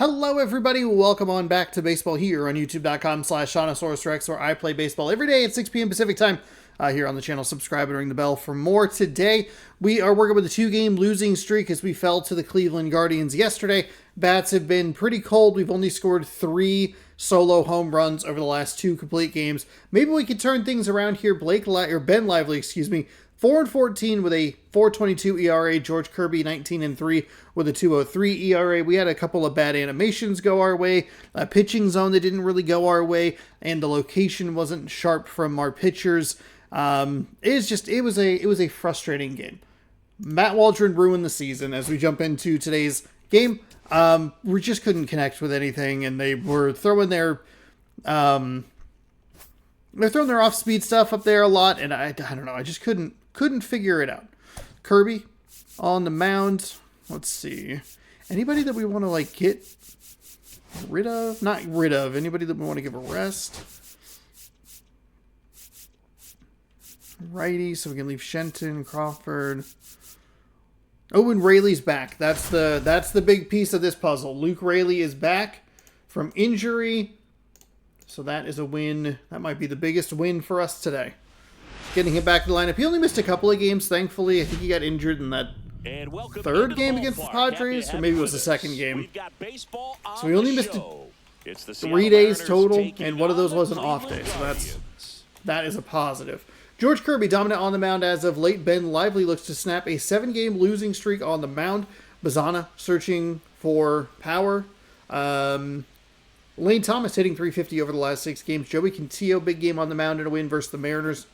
Hello everybody, welcome on back to baseball here on youtube.com/ShaunosaurusRex, where I play baseball every day at 6 p.m. Pacific time here on the channel. Subscribe and ring the bell for more. Today we are working with a 2-game losing streak as we fell to the Cleveland Guardians yesterday. Bats have been pretty cold. We've only scored 3 solo home runs over the last 2 complete games. Maybe we could turn things around here. Ben Lively, 4-14 with a 4.22 ERA. George Kirby 19-3 with a 2.03 ERA. We had a couple of bad animations go our way, a pitching zone that didn't really go our way, and the location wasn't sharp from our pitchers. It was a frustrating game. Matt Waldron ruined the season. As we jump into today's game, we just couldn't connect with anything, and they were throwing their off-speed stuff up there a lot, and I don't know. I just couldn't figure it out. Kirby on the mound. Let's see. Anybody that we want to get rid of? Not rid of. Anybody that we want to give a rest? Righty, so we can leave Shenton, Crawford. Oh, and Rayleigh's back. That's the big piece of this puzzle. Luke Rayleigh is back from injury. So that is a win. That might be the biggest win for us today. Getting him back in the lineup. He only missed a couple of games, thankfully. I think he got injured in that third game against the Padres, or maybe it was the second game. So he only missed 3 days total, and one of those was an off day. So that is a positive. George Kirby dominant on the mound as of late. Ben Lively looks to snap a 7-game losing streak on the mound. Bazana searching for power. Lane Thomas hitting .350 over the last 6 games. Joey Cantillo, big game on the mound in a win versus the Mariners.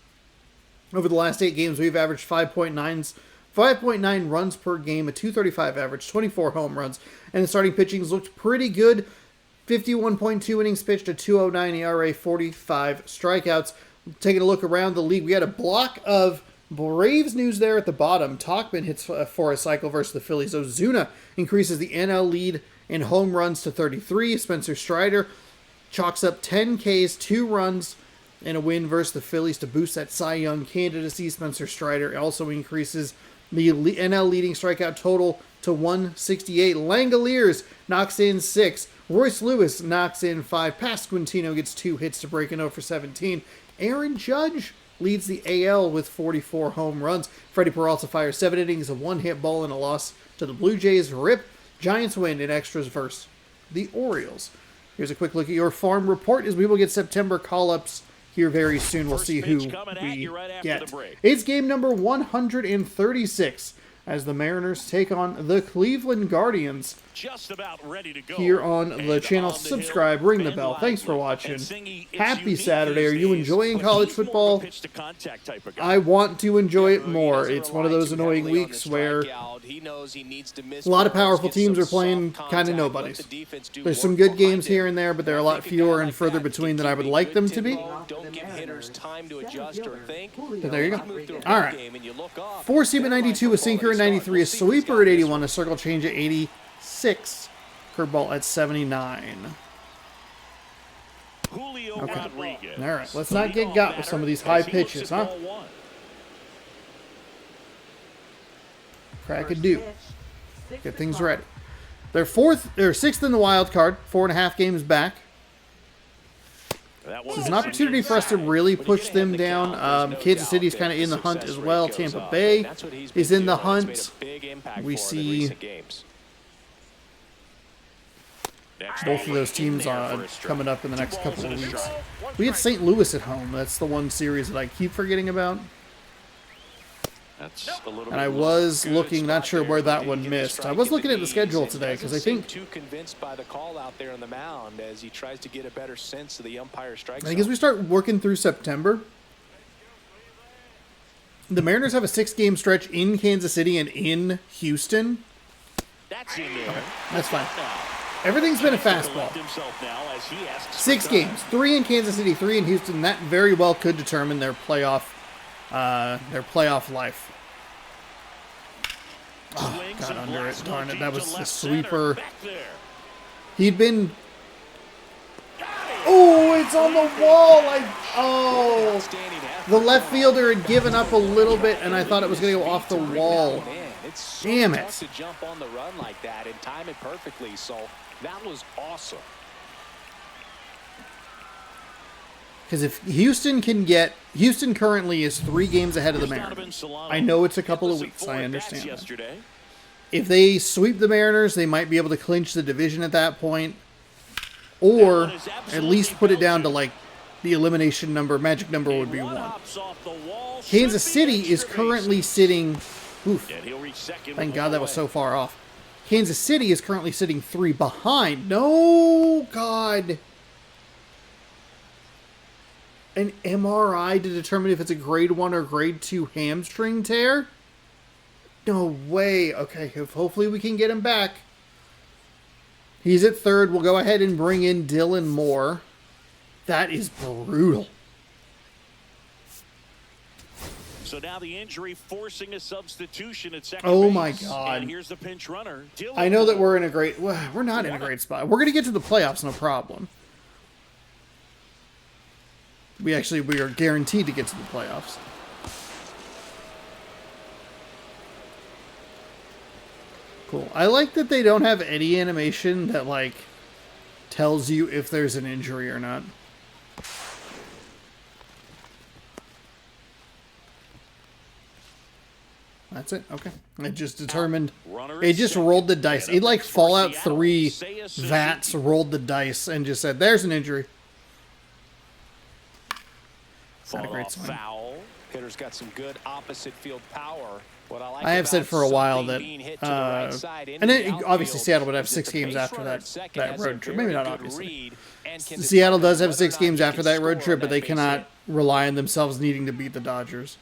Over the last 8 games, we've averaged 5.9 runs per game, a .235 average, 24 home runs. And the starting pitching's looked pretty good. 51.2 innings pitched, a 2.09 ERA, 45 strikeouts. Taking a look around the league, we had a block of Braves news there at the bottom. Tauchman hits for a cycle versus the Phillies. Ozuna increases the NL lead in home runs to 33. Spencer Strider chalks up 10 Ks, 2 runs, and a win versus the Phillies to boost that Cy Young candidacy. Spencer Strider also increases the NL leading strikeout total to 168. Langoliers knocks in 6. Royce Lewis knocks in 5. Pasquantino gets 2 hits to break an 0 for 17. Aaron Judge leads the AL with 44 home runs. Freddie Peralta fires 7 innings, a 1-hit ball, and a loss to the Blue Jays. RIP. Giants win in extras versus the Orioles. Here's a quick look at your farm report as we will get September call-ups here very soon. We'll see who we get. It's game number 136 as the Mariners take on the Cleveland Guardians. Just about ready to go here on the channel. Subscribe, ring the bell. Thanks for watching. Happy Saturday. Are you enjoying college football? I want to enjoy it more. It's one of those annoying weeks where a lot of powerful teams are playing kind of nobodies. There's some good games here and there, but they're a lot fewer and further between than I would like them to be. But there you go. All right. 4-seam at 92, a sinker at 93, a sweeper at 81, a circle change at 86, curveball at 79. Okay. All right. Let's not get got with some of these high pitches, huh? Crack a do. Get things ready. They're 6th in the wild card, 4.5 games back. This is an opportunity for us to really push them down. Kansas City is kind of in the hunt as well. Tampa Bay is in the hunt. We see both of those teams coming up in the next couple of weeks. We had St. Louis at home. That's the one series that I keep forgetting about. And I was looking, not sure where that one missed. I was looking at the schedule today because I think too convinced by the call out there on the mound as he tries to get a better sense of the umpire strike zone. I think as we start working through September, the Mariners have a 6-game stretch in Kansas City and in Houston. Okay, that's fine. Everything's been a fastball. 6 games, 3 in Kansas City, 3 in Houston. That very well could determine their playoff life. Oh, got under it. Darn it. That was a sweeper. He'd been... Oh, it's on the wall. The left fielder had given up a little bit, and I thought it was going to go off the wall. It's so Damn it. tough to jump on the run like that and time it perfectly. So That was awesome. Because if Houston currently is 3 games ahead of the Mariners. I know it's a couple of weeks. I understand that. If they sweep the Mariners, they might be able to clinch the division at that point. Or at least put it down to like the elimination number. Magic number would be 1. Kansas City is currently sitting... Oof. Thank God that was so far off. Kansas City is currently sitting 3 behind. No, God. An MRI to determine if it's a grade 1 or grade 2 hamstring tear? No way. Okay, hopefully we can get him back. He's at 3rd. We'll go ahead and bring in Dylan Moore. That is brutal. So now the injury forcing a substitution at second Oh base. My God. And here's the pinch runner. I know that we're in a great... Well, we're not in a great spot. We're going to get to the playoffs, no problem. We are guaranteed to get to the playoffs. Cool. I like that they don't have any animation that, like, tells you if there's an injury or not. That's it? Okay. It just determined... It just rolled the dice. It, like, Fallout 3 VATS rolled the dice and just said, there's an injury. Not a great swing. Hitter's got some good opposite field power. What I like I have said for a while that, and then obviously obviously Seattle would have 6 games after that road trip. Maybe not obviously. Seattle does have 6 games after that road trip, but they cannot rely on themselves needing to beat the Dodgers.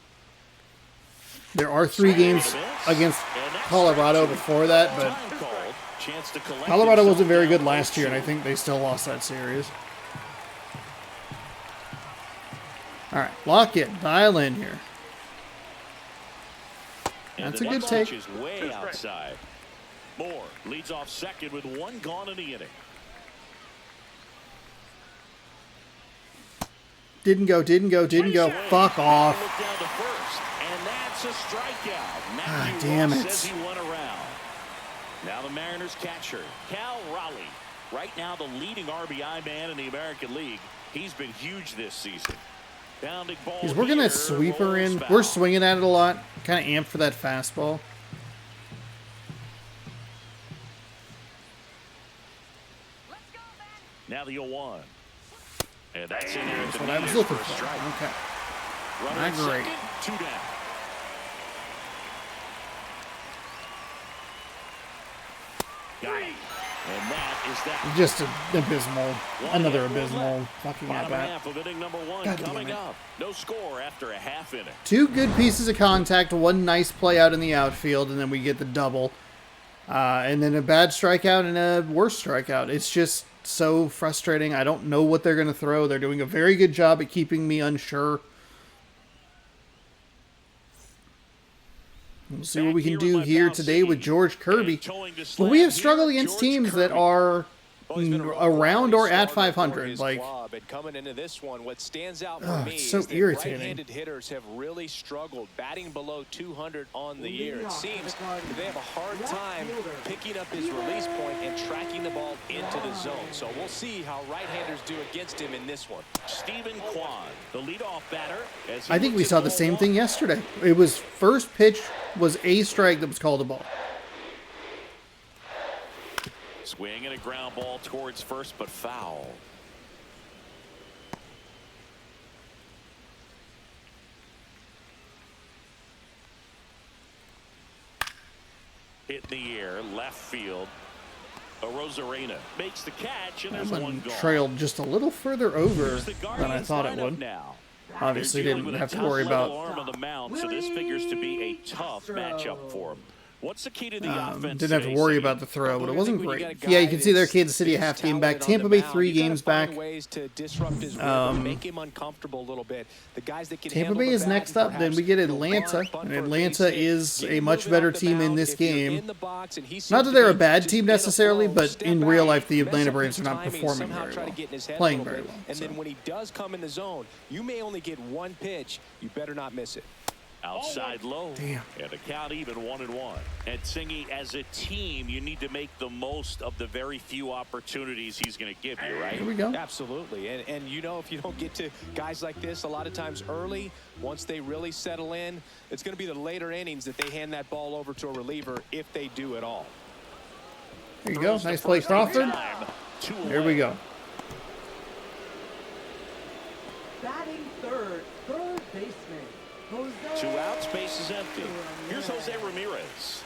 There are 3 games against Colorado before that, but Colorado wasn't very good last year, and I think they still lost that series. All right, lock it, dial in here. That's a good take. Is way outside. Moore leads off second with 1 gone in the inning. Didn't go. Fuck off. And that's a strikeout. Ah, damn it. Says he went around. Now the Mariners catcher, Cal Raleigh. Right now the leading RBI man in the American League. He's been huge this season. He's working that sweeper in. We're swinging at it a lot. Kind of amped for that fastball. Now the 0-1. And that's in there. That's what I was looking for. Okay. Not great. 2 down. Got it. And that is that. Just abysmal. Another abysmal fucking at bat. Half of inning number 1 coming up. No score after a half inning. 2 good pieces of contact, 1 nice play out in the outfield, and then we get the double. And then a bad strikeout and a worse strikeout. It's just so frustrating. I don't know what they're going to throw. They're doing a very good job at keeping me unsure. We'll see what we can do here today with George Kirby. But we have struggled against teams that are around or at 500. Like, coming into this one, what stands out for me it's so is that irritating. right-handed hitters have really struggled, batting below 200 on the year. It seems that they have a hard time picking up his release point and tracking the ball into the zone. So we'll see how right-handers do against him in this one. Stephen Kwan, the leadoff batter. I think we saw the same thing yesterday. It was first pitch was a strike that was called a ball. Swing and a ground ball towards first, but foul. Hit in the air, left field. Rosarena makes the catch, and there's 1 gone. Trailed just a little further over than I thought it would. Now. Obviously didn't have to worry about. Arm on the mound, so this figures to be a tough matchup for him. What's the key to the offense? Didn't have to worry about the throw, but it wasn't great. Yeah, you can see there Kansas City a half game back. Tampa Bay 3 games back. Tampa Bay is next up. Then we get Atlanta, and Atlanta is a much better team in this game. Not that they're a bad team necessarily, but in real life, the Atlanta Braves are not performing very well, playing very well. And then when he does come in the zone, you may only get 1 pitch. You better not miss it. Outside low. Damn. And the count even 1-1. And Singy, as a team, you need to make the most of the very few opportunities he's going to give you, right? Here we go. Absolutely. And you know, if you don't get to guys like this a lot of times early, once they really settle in, it's going to be the later innings that they hand that ball over to a reliever, if they do at all. Here you go. Nice play, Crawford. Here we go. Batting third baseman. Two outs, base is empty. Here's Jose Ramirez.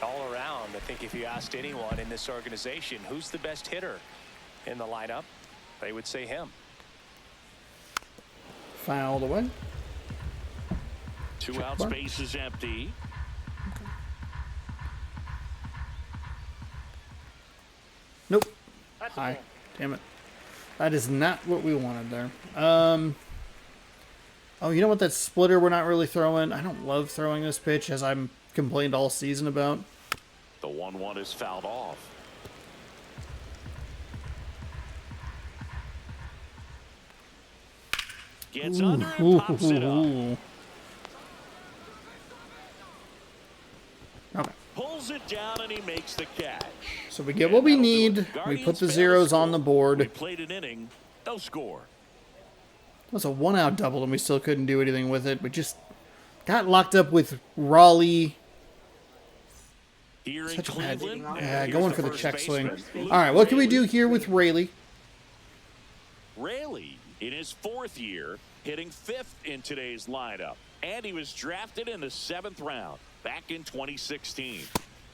All around, I think if you asked anyone in this organization who's the best hitter in the lineup, they would say him. Fouled away. Two outs, base is empty. Nope. High. Damn it. That is not what we wanted there. Oh, you know what? That splitter we're not really throwing. I don't love throwing this pitch, as I'm complained all season about. The 1-1 is fouled off. Gets under and pops it up. Okay. Pulls it down and he makes the catch. So we get what we need. We put the zeros on the We board. played an inning, no score. It was a 1-out double, and we still couldn't do anything with it. We just got locked up with Raleigh. Here in Such a bad. Cleveland, Yeah, here's going the for the first check swing. baseman, All right, what can we do here with Raleigh? Raley, in his 4th year, hitting 5th in today's lineup. And he was drafted in the 7th round back in 2016.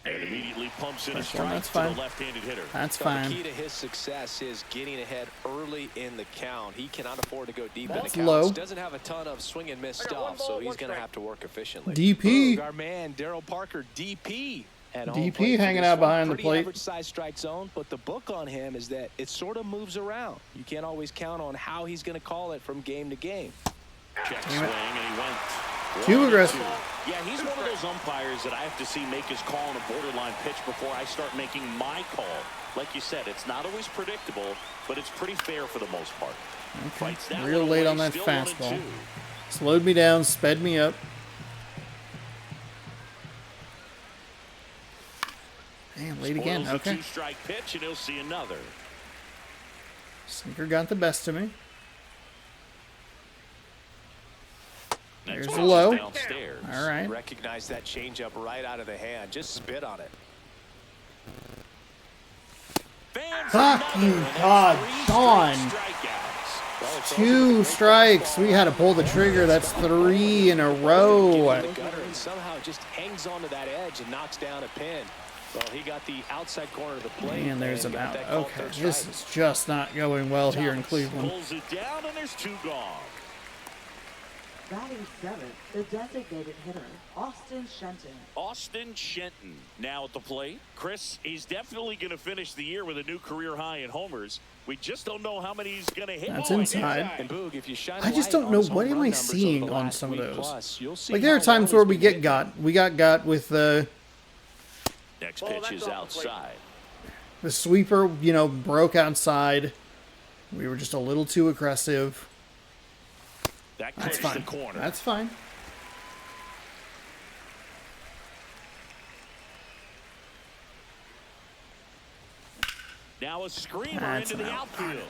And immediately pumps in a strike That's to fine. the left-handed hitter. That's So fine. the key to his success is getting ahead early in the count. He cannot afford to go deep That's in the low. counts. Doesn't have a ton of swing and miss stuff, so he's going to have to work efficiently. DP. Boog, our man Daryl Parker, DP. At home DP plate for hanging this out one. behind the Pretty plate. average size strike zone, but the book on him is that it sort of moves around. You can't always count on how he's going to call it from game to game. Check swing, and he went. Too 1-2. aggressive. Yeah, he's one of those umpires that I have to see make his call on a borderline pitch before I start making my call. Like you said, it's not always predictable, but it's pretty fair for the most part. Okay. Fights that Real one late away, on that still fastball. 1-2. Slowed me down, sped me up. Damn, late again. Spoils the Okay. 2-strike pitch, and he'll see another. Sinker got the best of me. Next There's pitch the is low. downstairs. All right. Recognize that changeup right out of the hand. Just spit on it. Fans Fuck another, you, and that's God, 3 Sean. straight strikeouts. Well, it's 2 strikes. We had to pull the trigger. That's 3 in a row. the gutter and somehow just hangs onto that edge and knocks down a pin. Well, he got the outside corner of the plate. And there's and an got out. that called Okay, third this strike. is just not going well here in Cleveland. Pulls it down, and there's 2 gone. Batting seventh, the designated hitter, Austin Shenton. Austin Shenton now at the plate. Chris, he's definitely going to finish the year with a new career high in homers. We just don't know how many he's going to hit. That's inside. And Boog, if you shine I just a light don't know on his what home am run I numbers over seeing the on last some of week those. plus, you'll see Like there are how times well where he's we been get hitting. got. We got with the Next pitch is outside. sweeper, you know, broke outside. We were just a little too aggressive. That That's clips the fine. corner. That's fine. Now a screamer That's into an the out. outfield.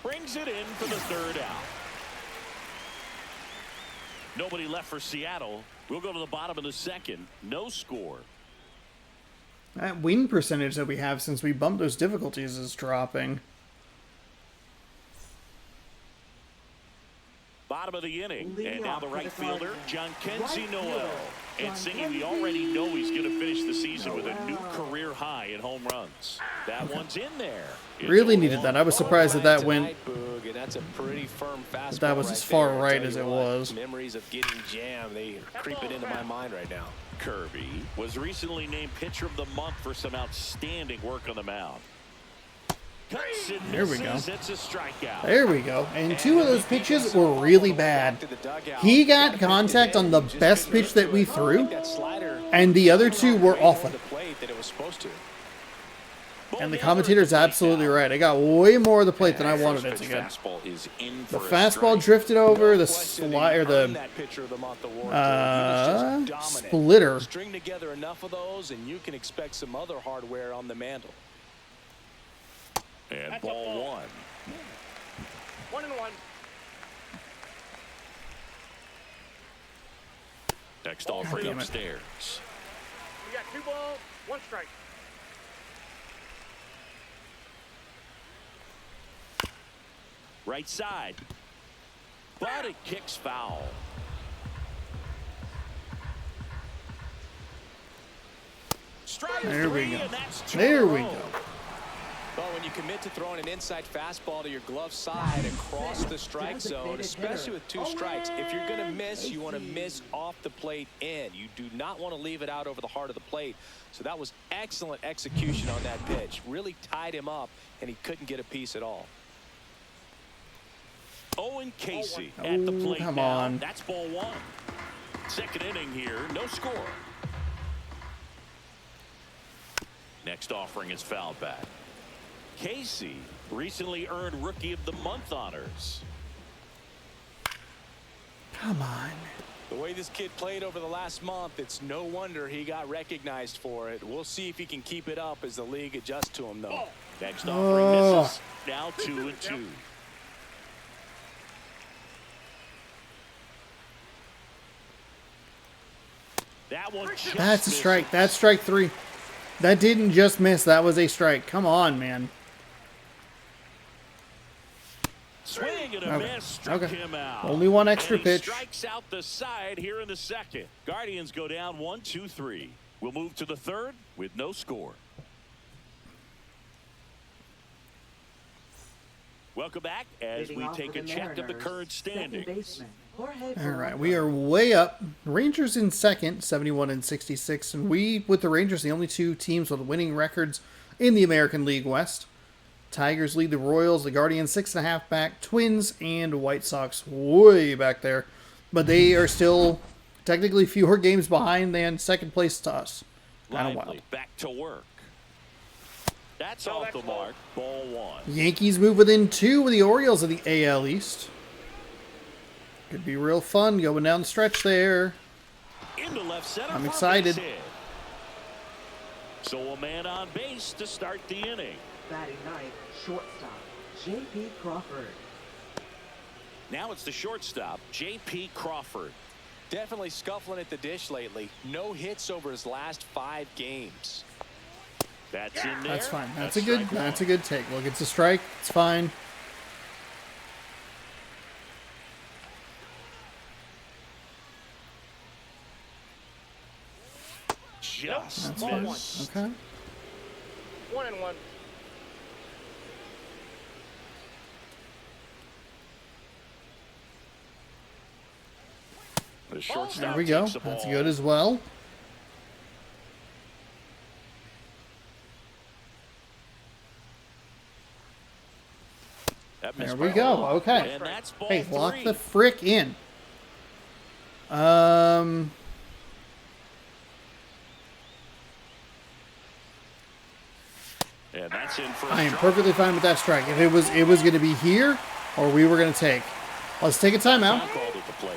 Brings it in for the 3rd out. Nobody left for Seattle. We'll go to the bottom of the 2nd. No score. That win percentage that we have since we bumped those difficulties is dropping. Bottom of the inning. Leading And now off the for right the fielder, Cardinals. John Kenzie Right Noel. fielder, And John Singy, we Kenzie already know he's going to finish the season with a new Noel. career high in home runs. That one's in there. It's Really 0-1. needed that. I was surprised that that went. Tonight, Boog, and that's a pretty firm fastball. That was right as far there. I'll right tell as you it what, was. Memories of getting jammed, they creep it into my mind right now. Kirby was recently named Pitcher of the Month for some outstanding work on the mound. Cuts and There we misses. go. It's a strikeout. There we go. And 2 of those pitches were really bad. He got contact on the best pitch that we threw, and the other 2 were off of. The plate that it was supposed to. And the commentator's absolutely right. I got way more of the plate than I wanted it to get. The fastball drifted over, the slider, the splitter. String together enough of those, and you can expect some other hardware on the mantle. And ball one. 1-1. Next offering damn it. upstairs. We got 2 balls, 1 strike. Right side. But it kicks foul. Strike There we 3, go. and that's 2 There in a we row. go. Well, when you commit to throwing an inside fastball to your glove side across the strike zone, especially with 2 strikes, if you're going to miss, you want to miss off the plate in. You do not want to leave it out over the heart of the plate. So that was excellent execution on that pitch. Really tied him up, and he couldn't get a piece at all. Owen Casey at the plate come now. on. That's ball 1. Second inning here, no score. Next offering is fouled back. Casey recently earned Rookie of the Month honors. Come on. The way this kid played over the last month, it's no wonder he got recognized for it. We'll see if he can keep it up as the league adjusts to him, though. Next offering misses. Now 2-2. That one just That's a misses. strike. That's strike 3. That didn't just miss. That was a strike. Come on, man. Swing and a Okay. miss struck Okay. him out. Only one extra And he pitch. strikes out the side here in the second. Guardians go down 1-2-3. We'll move to the third with no score. Welcome back as Leading we off take for a the check of the Mariners, current second standings. baseman, Jorge All right, Polanco. we are way up. Rangers in second, 71 and 66, and we, with the Rangers, the only 2 teams with winning records in the American League West. Tigers lead the Royals, the Guardians 6.5 back, Twins and White Sox way back there, but they are still technically fewer games behind than second place to us. Kind of Lively wild. back to work. That's off the mark. Ball 1. Yankees move within 2 with the Orioles of the AL East. Could be real fun going down the stretch there. Into left center. I'm for a excited. base hit. So a man on base to start the inning. Batting ninth, shortstop, J.P. Crawford. Now it's the shortstop, J.P. Crawford. Definitely scuffling at the dish lately. No hits over his last 5 games. That's in there. That's fine. That's strike a 1. good take. Look, it's a strike. It's fine. Just That's Ball fine. missed. Okay. 1-1. The shortstop There we go. takes the That's ball. good as well. That There missed we by go. one. Okay. And that's ball Hey, lock 3. the frick in. And that's in for a I am strike. perfectly fine with that strike. If it was going to be here, or we were going to take. Let's take a timeout. Foul called at the plate.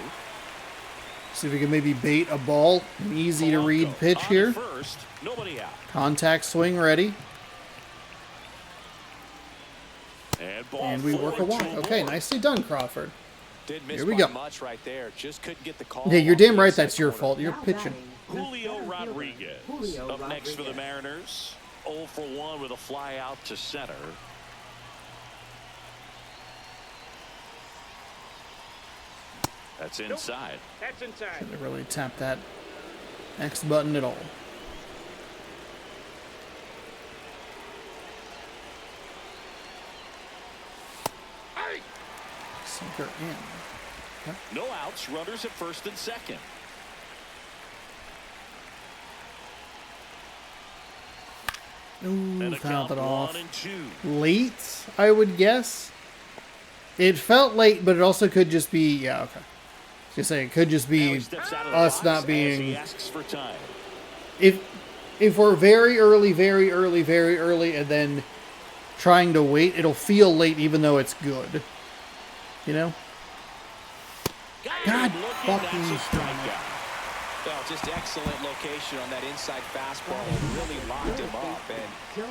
See if we can maybe bait a ball. An easy to read Polanco pitch on here. First, nobody out. Contact swing ready. And ball And we work a walk. 4, 2 Okay, more. nicely done, Crawford. Didn't miss Here we by go. much right there. Just couldn't get the call. Yeah, you're off damn the right inside that's your corner. fault. You're Now pitching. batting, the Julio center fielder, Rodriguez Julio up next for the Rodriguez. Mariners. 0 for 1 with a fly out to center. That's inside. That's inside. Should have really tapped that X button at all. Sinker in. No outs. Runners at first and second. Ooh, And a fouled count it off. 1 and 2. Late, I would guess. It felt late, but it also could just be, yeah, okay. Just say it could just Now he be steps out of the us box not as being. he asks for time. If if we're very early, and then trying to wait, it'll feel late even though it's good. You know? God fucking strikeout. Well, just excellent location on that inside fastball. Really locked him up. And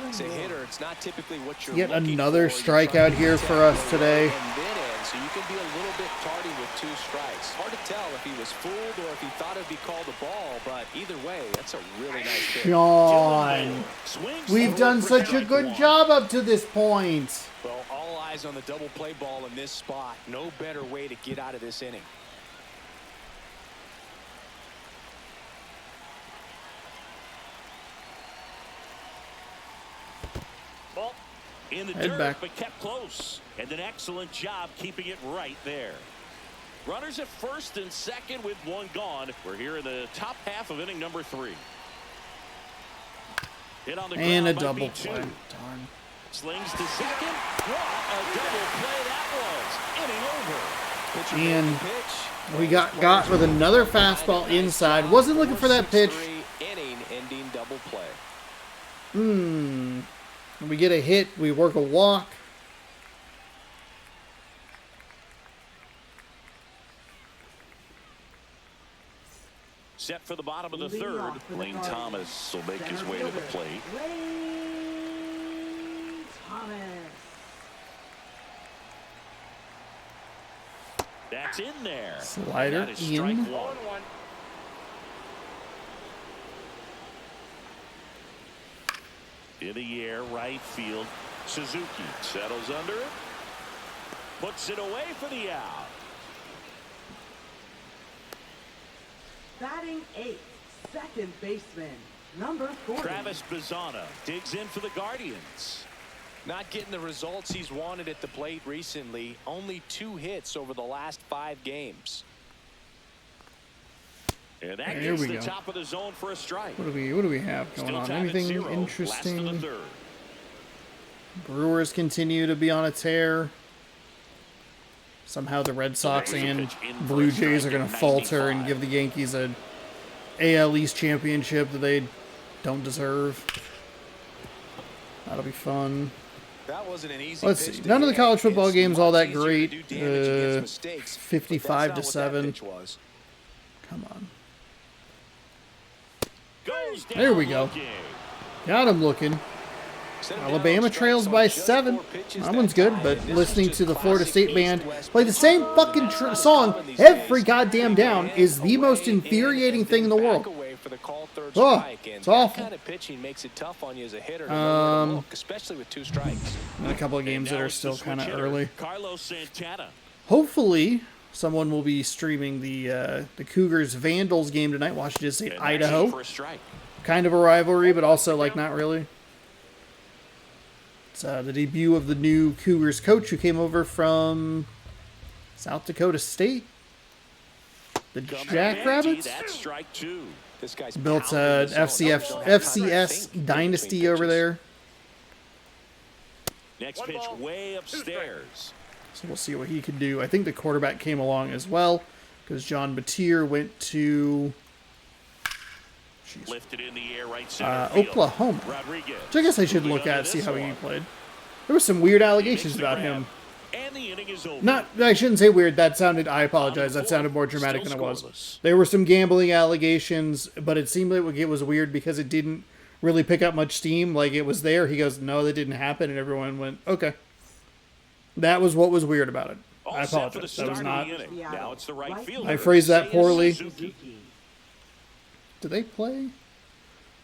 as a hitter, it's not typically what you're Yet looking another for. strikeout here for us today. And then in, so you can be a little bit tardy with 2 strikes. Hard to tell if he was fooled or if he thought it'd be called a ball, but either way, that's a really nice pitch. Sean, Swings we've forward done for such a strike good one. job up to this point. Well, all eyes on the double play ball in this spot. No better way to get out of this inning. Ball in the Head dirt, back. but kept close. And an excellent job keeping it right there. Runners at first and second with 1 gone. We're here in the top half of inning number 3. Hit on the And a ground might be double 2. play. Darn. Slings to second. What a double play that was. Inning over. Pitcher And made the pitch. we got with another fastball inside. Wasn't looking for that pitch. 4-6-3 inning ending double play. When we get a hit, we work a walk. Set for the bottom of the Leading third. off for the Lane Guardians, Thomas will make his center way to the fielder, plate. Lane Thomas. That's in there. Slider That is strike in. 1. 1-1. In the air, right field. Suzuki settles under it. Puts it away for the out. Batting 8th, second baseman, number 40. Travis Bazzana digs in for the Guardians. Not getting the results he's wanted at the plate recently. Only 2 hits over the last 5 games. And that There gets we the go. top of the zone for a strike. What do we have going Still on? tied at Anything 0. Last of the interesting? third. Brewers continue to be on a tear. Somehow the Red Sox and Blue Jays are going to falter and give the Yankees a AL East championship that they don't deserve. That'll be fun. That wasn't an easy Let's pitch see. to None of the hit. college football It's games all that much easier to great. do damage against mistakes, but 55 to that's not what that 7. pitch was. Come on. Goes down There we go. looking. Got him looking. Set him down Alabama on trails strikes by on just 7. 4 pitches That one's that good, time. but This was listening just to the Florida classic State East band West play the same fucking song every goddamn down is the most infuriating thing in the world. Oh, it's awful. That kind of pitching makes it tough on you as a hitter to know where to look, especially with 2 strikes. And a couple of games that Now are it's the still kind of switch hitter, early. Carlos Santana. Hopefully, someone will be streaming the Cougars Vandals game tonight. Washington State, And that's it Idaho. for a strike. Kind of a rivalry, but also like not really. It's the debut of the new Cougars coach who came over from South Dakota State. The Coming Jackrabbits That's strike 2. This guy's built pounding the zone. FCS dynasty over there. Next One pitch ball, way 2 upstairs. So we'll see what he can do. I think the quarterback came along as well because John Batir went to Lifted in the air right center field. Oklahoma. Rodriguez. Which I guess I should moving look on to at, see this how he one. played. There were some weird He makes allegations the about grab, him. And the inning is over. Not, I shouldn't say weird. That sounded, I apologize. That sounded more dramatic than it was. There were some gambling allegations, but it seemed like it was weird because it didn't really pick up much steam. Like it was there. He goes, no, that didn't happen. And everyone went, okay. That was what was weird about it. All I set for the apologize. That start was of not. the inning. Now it's the right fielder. I phrased that Seiya poorly. Suzuki. Do they play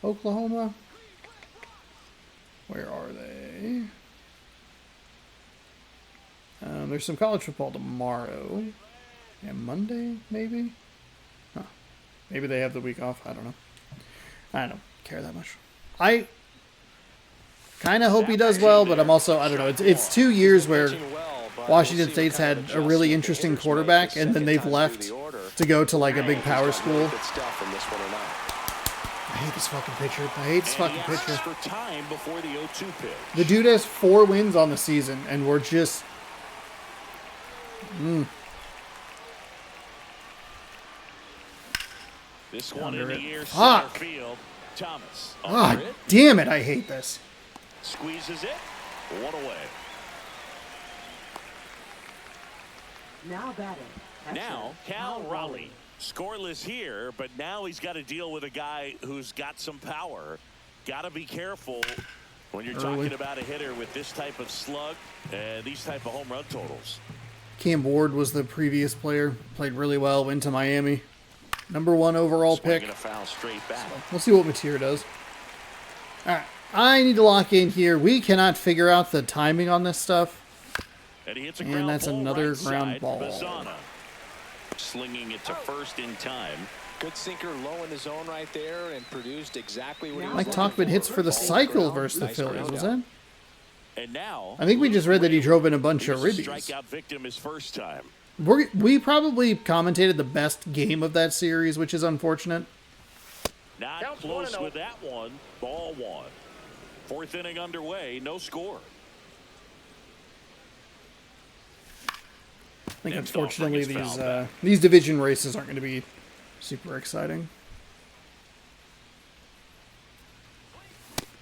Oklahoma? Where are they? There's some college football tomorrow. And Monday, maybe? Huh. Maybe they have the week off. I don't know. I don't care that much. I kind of hope he does well, but I'm also, I don't know. It's 2 years where Washington State's had a really interesting quarterback, and then they've left to go to like a big power school. I hate this fucking pitcher. I hate this fucking And he asks pitcher. for time before the 0-2 pitch. The dude has 4 wins on the season, and we're just... This one in Under the it. air, Fuck. center field. Thomas. Ah, Under it. damn it, I hate this. Squeezes it. One away. Now batting. Catcher, Now, Cal Raleigh. Scoreless here, but now he's got to deal with a guy who's got some power. Got to be careful when you're talking about a hitter with this type of slug and these type of home run totals. Cam Ward was the previous player. Played really well. Went to Miami. #1 overall pick. A foul straight back. We'll see what Mateer does. All right. I need to lock in here. We cannot figure out the timing on this stuff. And he hits a And ground that's ball another right ground side. ball. Bazzana slinging it to first in time. Good sinker low in the zone right there and produced exactly what he was Mike looking Talkman hits for the Ball cycle ground. versus the Nice Phillies, ground was out. that? And now, I think we just read that he drove in a bunch he of was a ribbies. strikeout victim his first time. We probably commentated the best game of that series, which is unfortunate. Not Counts close 1-0. with that one. Ball one. Fourth inning underway. No score. I think Next unfortunately offering is fouled back. these division races aren't going to be super exciting.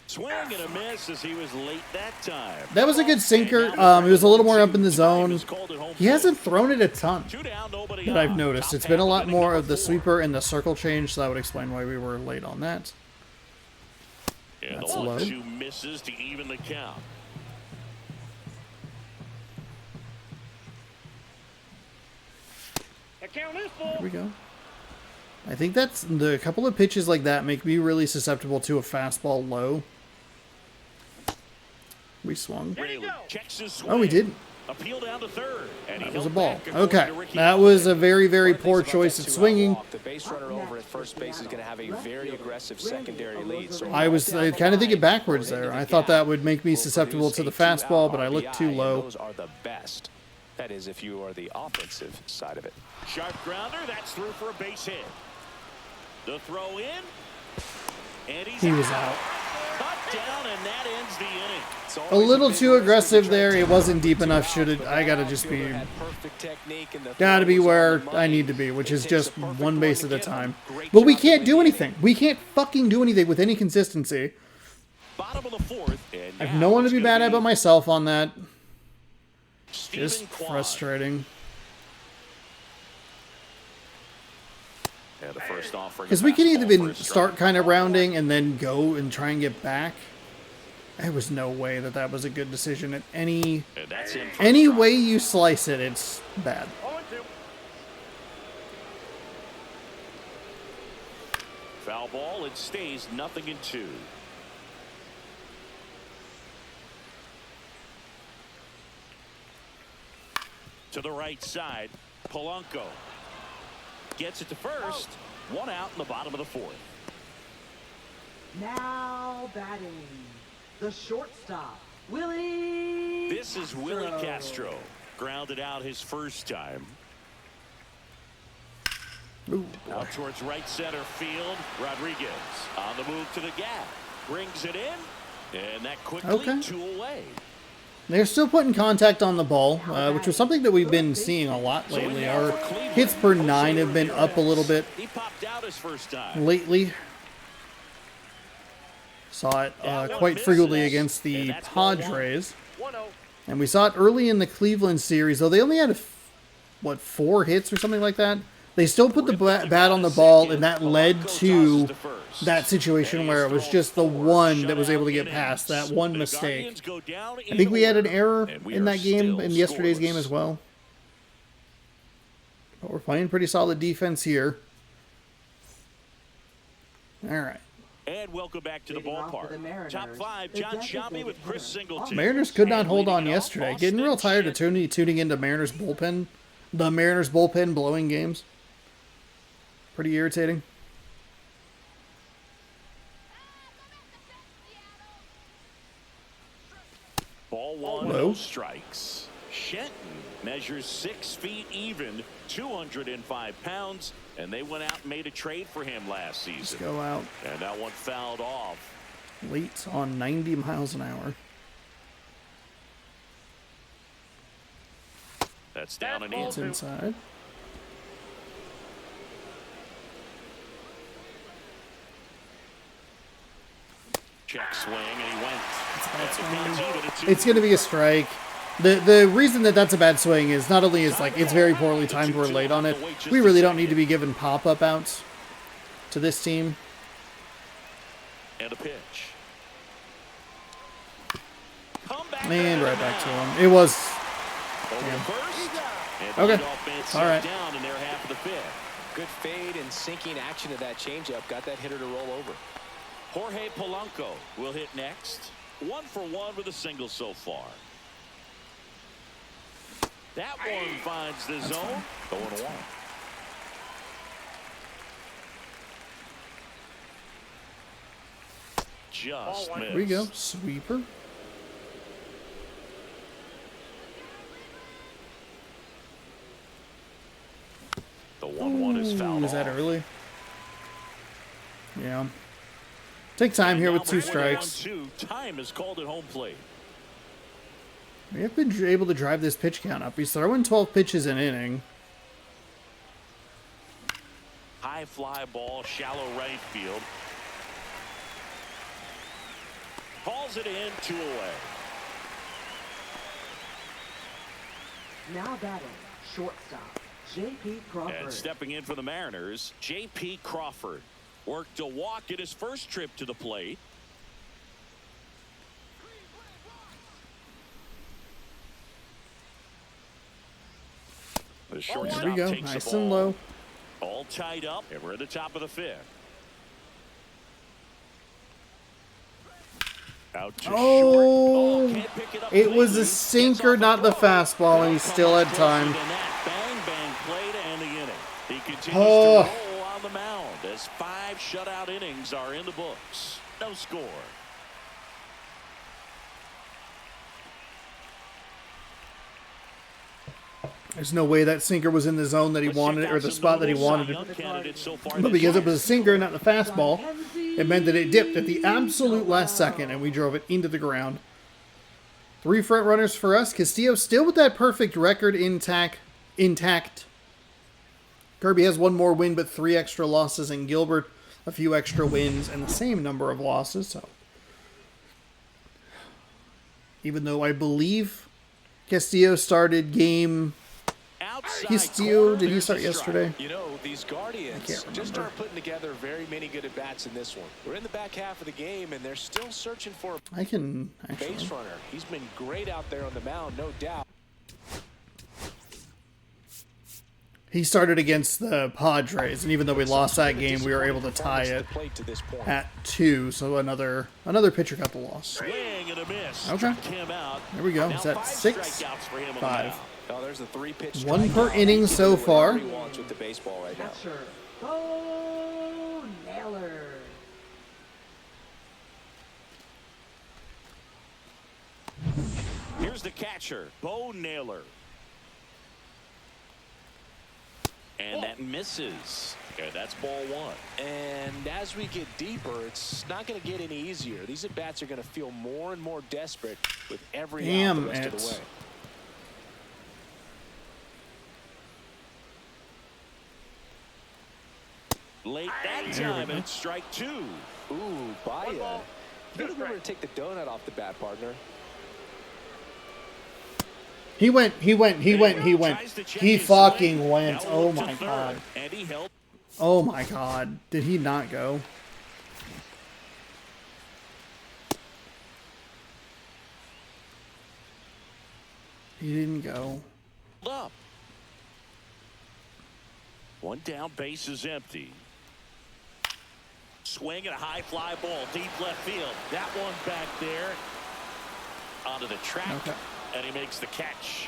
Swing and a miss as he was late that time. That was a good sinker. And now He was a little more up in the Time zone. is called at home He plate. hasn't thrown it a ton Two down, nobody that I've on. noticed. Top It's been a half lot inning more number of the 4. sweeper and the circle change, so that would explain why we were late on that. And That's the low. 1-2 misses to even the count. The count is There full. we go. I think that's the couple of pitches like that make me really susceptible to a fastball low. We swung. There you Raley go. checks his swing. Oh, we didn't. Appeal down to third. And he That was a held ball. back according Okay, to Ricky that was a Holiday. very, very One of the poor things about choice that at two-out swinging. walk, the base runner over at first base is going to have a very aggressive secondary lead. So I was down the kind of thinking line, backwards goes into there. the I thought gap, that would make me will susceptible to the produce a fastball, two-out but I looked too RBI, and low. Those are the best. That is, if you are the offensive side of it. Sharp grounder. That's through for a base hit. The throw in. And he's He was out. Cut down, and that ends the inning. It's A always little big too risk aggressive when you try there. to It take wasn't one deep or two enough. outs, Should it? but I gotta that just be. outfielder had perfect technique and the Gotta throw be was on where the I money. need to be, which It is takes just the perfect one base to at a get him. time. Great But we job can't to do win the anything. We can't fucking do anything with any consistency. Bottom of the fourth. And I have now no one to it's be gonna mad at but myself on that. Stephen Just Kwan. frustrating. And the first offering. Because we could fastball either for a start strike. kind of rounding and then go and try and get back. There was no way that that was a good decision at any And that's in for a any strike. way you slice it. It's bad. 0-2. Foul ball. It stays 0-2. To the right side, Polanco gets it to first. One out in the bottom of the fourth. Now batting. The shortstop, Willie. This is Willie Castro. Grounded out his first time. Ooh, Out towards right center field. Rodriguez on the move to the gap. Brings it in. And that quickly Okay. 2 away. they're still putting contact on the ball, which was something that we've been seeing a lot lately. Our hits per 9 have been up a little bit He popped out his first time. lately. Saw it quite frequently against the Padres. 1-0. And we saw it early in the Cleveland series, though they only had, 4 hits or something like that. They still put the bat on the ball, and that led to that situation where it was just the one that was able to get past that one mistake. I think we had an error in that game, in yesterday's game as well. But we're playing pretty solid defense here. All right. And welcome back to the Leading off for the ballpark. Mariners, Top 5, the John Sciambi with designated Chris hitter. Singleton. Mariners could not And hold on leading off, yesterday. Getting real Austin tired of tuning into Mariners bullpen. The Mariners bullpen blowing games. Pretty irritating. Ball one, Low. no strikes. Shenton measures 6 feet even, 205 pounds, and they went out and made a trade for him last Let's season. go out And that one fouled off. late on 90 miles an hour. That's down and in. It's inside. swing, and he went. It's going to be a strike. The reason that that's a bad swing is not only is like it's very poorly timed, we're late on it. We really don't need to be given pop-up outs to this team. And a pitch. And right back to him. It was. Okay. All right. Down in their half of the fifth. Good fade and sinking action of that changeup got that hitter to roll over. Jorge Polanco will hit next. 1 for 1 with a single so far. That one finds the zone. 0-1. Just missed. Here we go. Sweeper. The 1-1 is fouled. Is that early? Yeah. Take time here with 2 strikes. Time is called at home plate. We have been able to drive this pitch count up. He's throwing 12 pitches an inning. High fly ball, shallow right field. Calls it in, 2 away. Now batting, shortstop, J.P. Crawford. And stepping in for the Mariners, J.P. Crawford. Worked a walk at his first trip to the plate. The shortstop There we go. takes Nice the ball. and low. All tied up, and we're at the top of the 5th. Out to short. Can't pick it up It was cleanly. a sinker, not the fastball, and he still had time. Bang, bang play to end the inning. He continues to Oh. roll on the mound as 5 shutout innings are in the books. No score. There's no way that sinker was in the zone that he wanted it, or the spot that he wanted it. But because it was a sinker, not the fastball, it meant that it dipped at the absolute last second, and we drove it into the ground. 3 front runners for us. Castillo still with that perfect record intact. Kirby has 1 more win, but 3 extra losses, and Gilbert a few extra wins and the same number of losses. So, even though I believe Castillo started game. Castillo, did he start yesterday? You know, these Guardians just aren't putting together very many good at-bats in this one. We're in the back half of the game, and they're still searching for I can a base runner. He's been great out there on the mound, no doubt. He started against the Padres, and even though we lost that game, we were able to tie it at 2. So another pitcher got the loss. Swing and a miss. Okay. There we go. Is that 6? 5. Oh, there's a 3-pitch 1 per inning so far. He wants with the baseball right now. Catcher, Bo Naylor. Here's the catcher, Bo Naylor. And that misses. Okay, that's ball 1. And as we get deeper, it's not going to get any easier. These at-bats are going to feel more and more desperate with every out the rest of the way. Late that time, and it's strike 2. Ooh, Baya. You gotta remember to take the donut off the bat, partner. He went. He fucking went. Oh my god. Oh my god. Did he not go? He didn't go. Up. 1 down, base is empty. Swing and a high fly ball, deep left field. That one back there onto the track, and he makes the catch.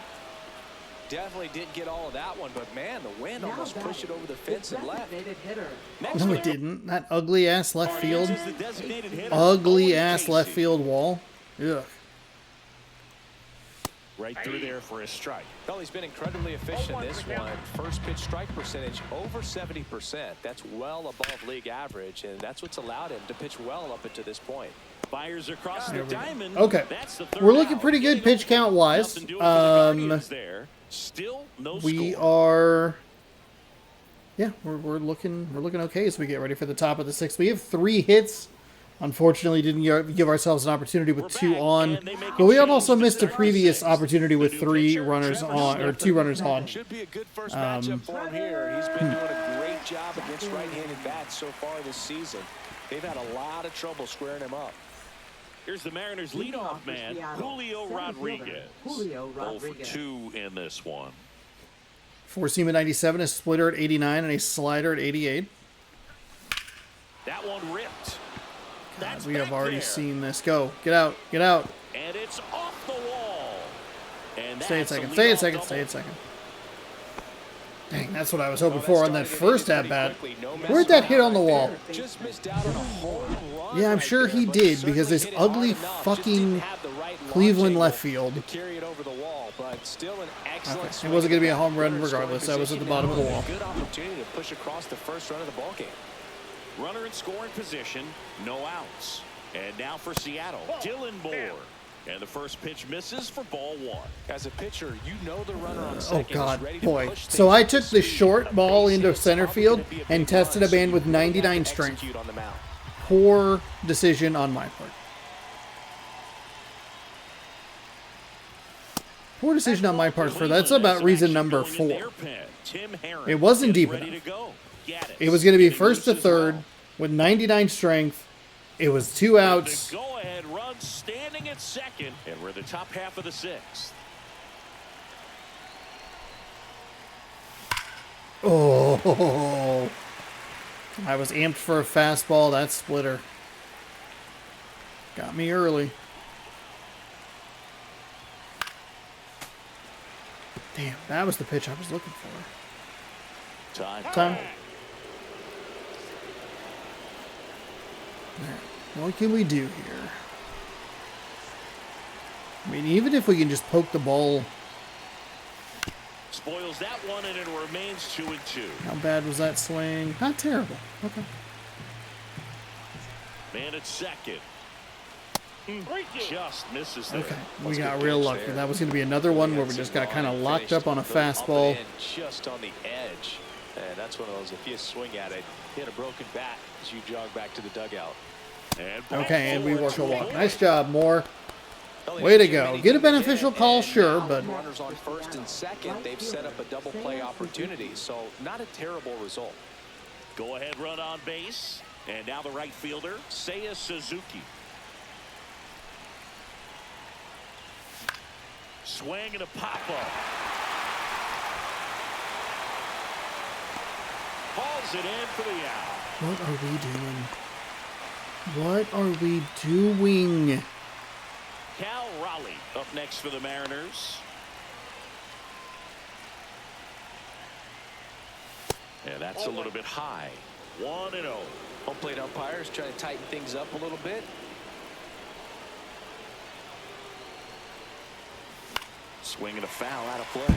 Definitely didn't get all of that one, but man, the wind almost pushed it over the fence and left. No, it didn't. That ugly ass left field. Ugly ass left field wall. Ugh. Right through there for a strike. Well, he's been incredibly efficient in this one. First pitch strike percentage over 70%. That's well above league average, and that's what's allowed him to pitch well up unto this point. Fires across the diamond. Okay, we're looking pretty good pitch count wise. Still no we score. are. Yeah, we're looking okay as we get ready for the top of the 6th. We have 3 hits Unfortunately, didn't give ourselves an opportunity with We're 2 back, on. and they make But a we had change also to missed a start the previous sixth. opportunity with The new 3 pitcher, runners Trevor on, or 2 runners on. Should be a good first matchup for him here. He's been doing a great job against right-handed bats so far this season. They've had a lot of trouble squaring him up. Here's the Mariners' leadoff man, Julio Rodriguez. 0 for 2 in this one. 4-seam at 97, a splitter at 89, and a slider at 88. That one ripped. That's We have back already there. seen this. Go. Get out. Get out. And it's off the wall. And Stay a that's second. a Stay a leadoff second. double. Stay a second. Dang, that's what I was hoping for on that first at-bat. Where'd that hit on the wall? Just missed out on a home run. Yeah, I'm right sure there, he but did, because certainly this hit it ugly hard enough. Just fucking didn't have the right launch Cleveland angle left field. to carry it over the wall, but still an excellent Okay. swing It wasn't going to be a at the home run runner scoring regardless. That was at the position bottom of the now, wall. and a good opportunity to push across the first run of the ball game. Runner in scoring position, no outs. And now for Seattle, Dylan Moore. And the first pitch misses for ball 1. As a pitcher, you know the runner on Oh, second God, is ready to boy. push So things I with took the speed. short ball Base into hit is center probably field gonna be a and big tested run, a man so with you really have to 99 strength. execute on the mound. Poor decision on my part. Poor decision on my part for that's about reason number 4. It wasn't deep enough. It was going to be first to third with 99 strength. It was 2 outs. Go ahead run standing at second, and we're in the top half of the 6th. Oh, I was amped for a fastball. That splitter got me early. Damn, that was the pitch I was looking for. Time. Alright, what can we do here? I mean, even if we can just poke the ball. Spoils that one, and it remains 2-2. How bad was that swing? Not terrible. Okay. Man at second. Just misses there. Okay, we got real lucky. That was going to be another one where we just got kind of locked up on a fastball. Just on the edge. And that's one of those, if you swing at it, hit a broken bat as you jog back to the dugout. And Okay, and we work a walk. Nice job, Moore. Way to go. Get a beneficial call, sure, but Runners on first and second, they've set up a double play opportunity, so not a terrible result. Go ahead run on base. And now the right fielder, Seiya Suzuki. Swing and a pop-up. Hauls it in for the out. what are we doing? What are we doing? Cal Raleigh up next for the Mariners. And that's a little bit high. 1-0. Home plate umpires trying to tighten things up a little bit. Swing and a foul out of play.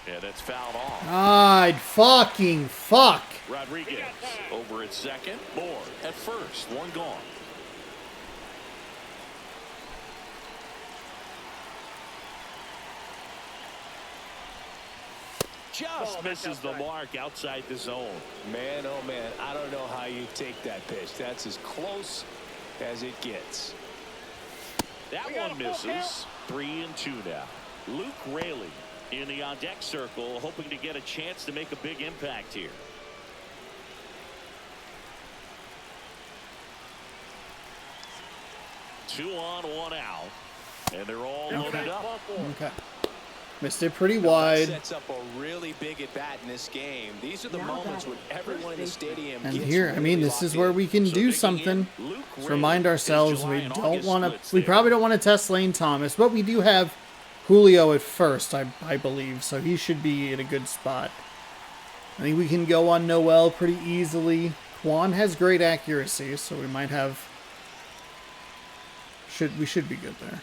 Yeah, that's fouled off. I'd fucking fuck. Rodriguez over at second. Moore at first. One gone. Just misses the mark outside the zone. Man, oh man, I don't know how you take that pitch. That's as close as it gets. That one misses. 3-2 now. Luke Raley in the on-deck circle, hoping to get a chance to make a big impact here. Two on, one out, and they're all loaded up. Okay. Missed it pretty That wide. sets up a really big at bat in this game. These are the moments when everyone in the stadium And gets here, I mean, really this is locked where in. we can So do digging something. in, Luke Let's Raley remind is ourselves July we and don't August want splits to. We there. probably don't want to test Lane Thomas, but we do have Julio at first, I believe, so he should be in a good spot. I think we can go on Noel pretty easily. Juan has great accuracy, so we might have. We should be good there.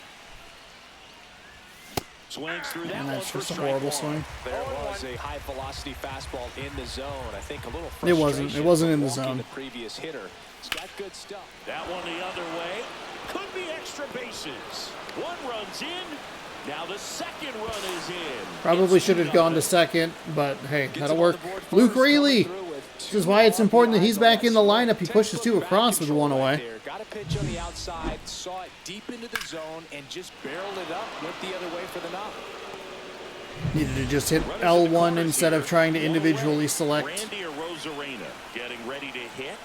Swings through that And one that's for just a strike horrible one. swing. There was a high velocity fastball in the zone. I think a little It wasn't. It wasn't in the frustration zone. from walking the previous hitter. He's got good stuff. That one the other way. Could be extra bases. One runs in. Now the second run is in. Probably should have gone to second, but hey, that'll work. Luke Raley. This is why it's important that he's back in the lineup. He pushes two across with one away. Got a pitch on the outside, saw it deep into the zone, and just barreled it up. Went the other way for the knock. Needed to just hit L1 instead of trying to individually select. Randy or Rosarena getting ready to hit.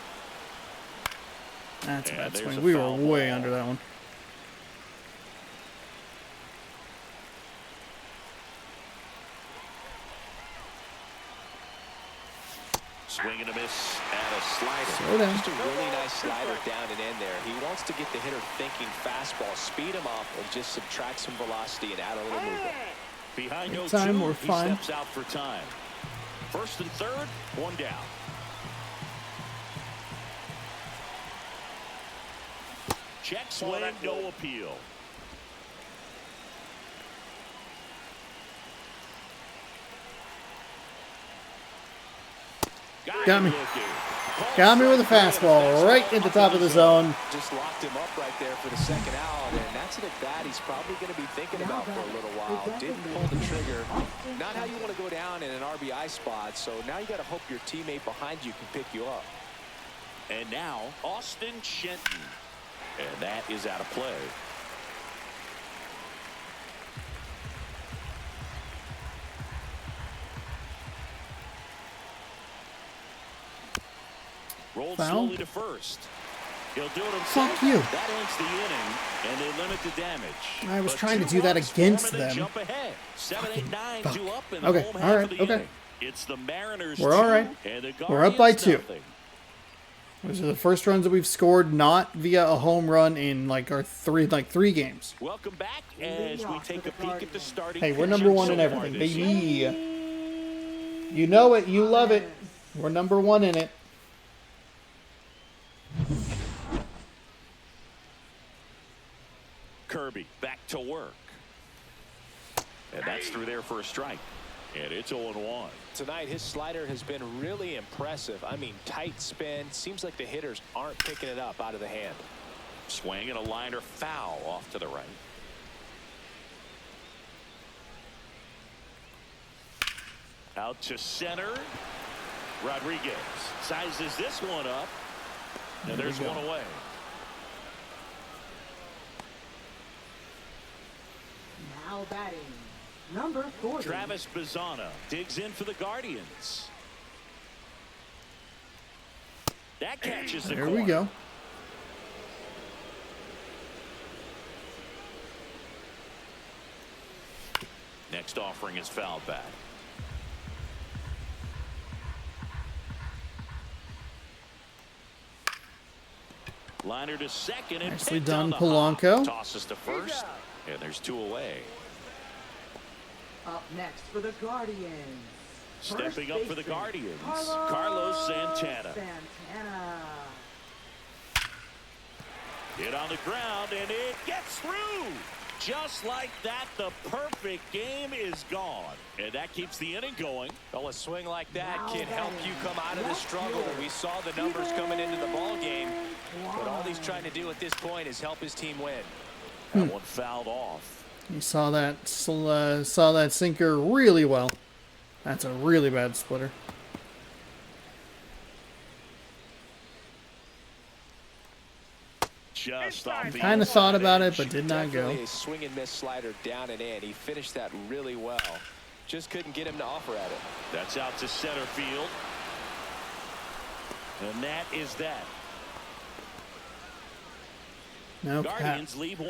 That's a bad swing. We were way under that one. Swing and a miss at a slider. Slow down. Just a really nice slider down and in there. He wants to get the hitter thinking fastball, speed him up, and just subtract some velocity and add a little movement. Behind Good 0-2, time, we're he fine. steps out for time. First and third, one down. Check swing, no appeal. Got me. Got me with a fastball right at the top of the zone. Just locked him up right there for the second out, and that's an at-bat he's probably going to be thinking about for a little while. Didn't pull the trigger. Not how you want to go down in an RBI spot, so now you got to hope your teammate behind you can pick you up. And now, Austin Shenton. And that is out of play. Rolled Foul? slowly to first. He'll do it himself. Fuck you. That ends the inning, and they limit the damage. I was But trying to two do that runs against form and them. a Jump ahead. 7, 8, 9, fuck. 2 up in the Okay, home all half right, of the okay. inning. It's the Mariners We're 2 all right. and the We're up by Guardians 2. nothing. Those are the first runs that we've scored not via a home run in like our three games. Welcome back as we take a peek at the starting. Hey, we're pitching number one so in far everything, this year. baby. You know it, you love it. We're number one in it. Kirby back to work. And that's through there for a strike. And it's 0-1. Tonight, his slider has been really impressive. I mean, tight spin. Seems like the hitters aren't picking it up out of the hand. Swing and a liner foul off to the right. Out to center. Rodriguez sizes this one up. And there's one away. Now batting, number 40. Travis Bazzana digs in for the Guardians. That catches the There corner. we go. Next offering is fouled back. Liner to second and Nicely picked done, on the hop. Polanco. Tosses to first, and there's 2 away. Up next for the Guardians. Stepping First up for the baseman, Guardians, Carlos Santana. Santana. Hit on the ground, and it gets through. Just like that, the perfect game is gone. And that keeps the inning going. Well, a swing like that Now can help batting, you come out of the left struggle. fielder, We saw the numbers coming into the ball game. But all he's trying to do at this point is help his team win. That one fouled off. You saw that sinker really well. That's a really bad splitter. Just off the Kind of thought about it, but edge. did not go. Definitely a swing and miss slider down and in. He finished that really well. Just couldn't get him to offer at it. That's out to center field. And that is that. No cap. Guardians lead 1.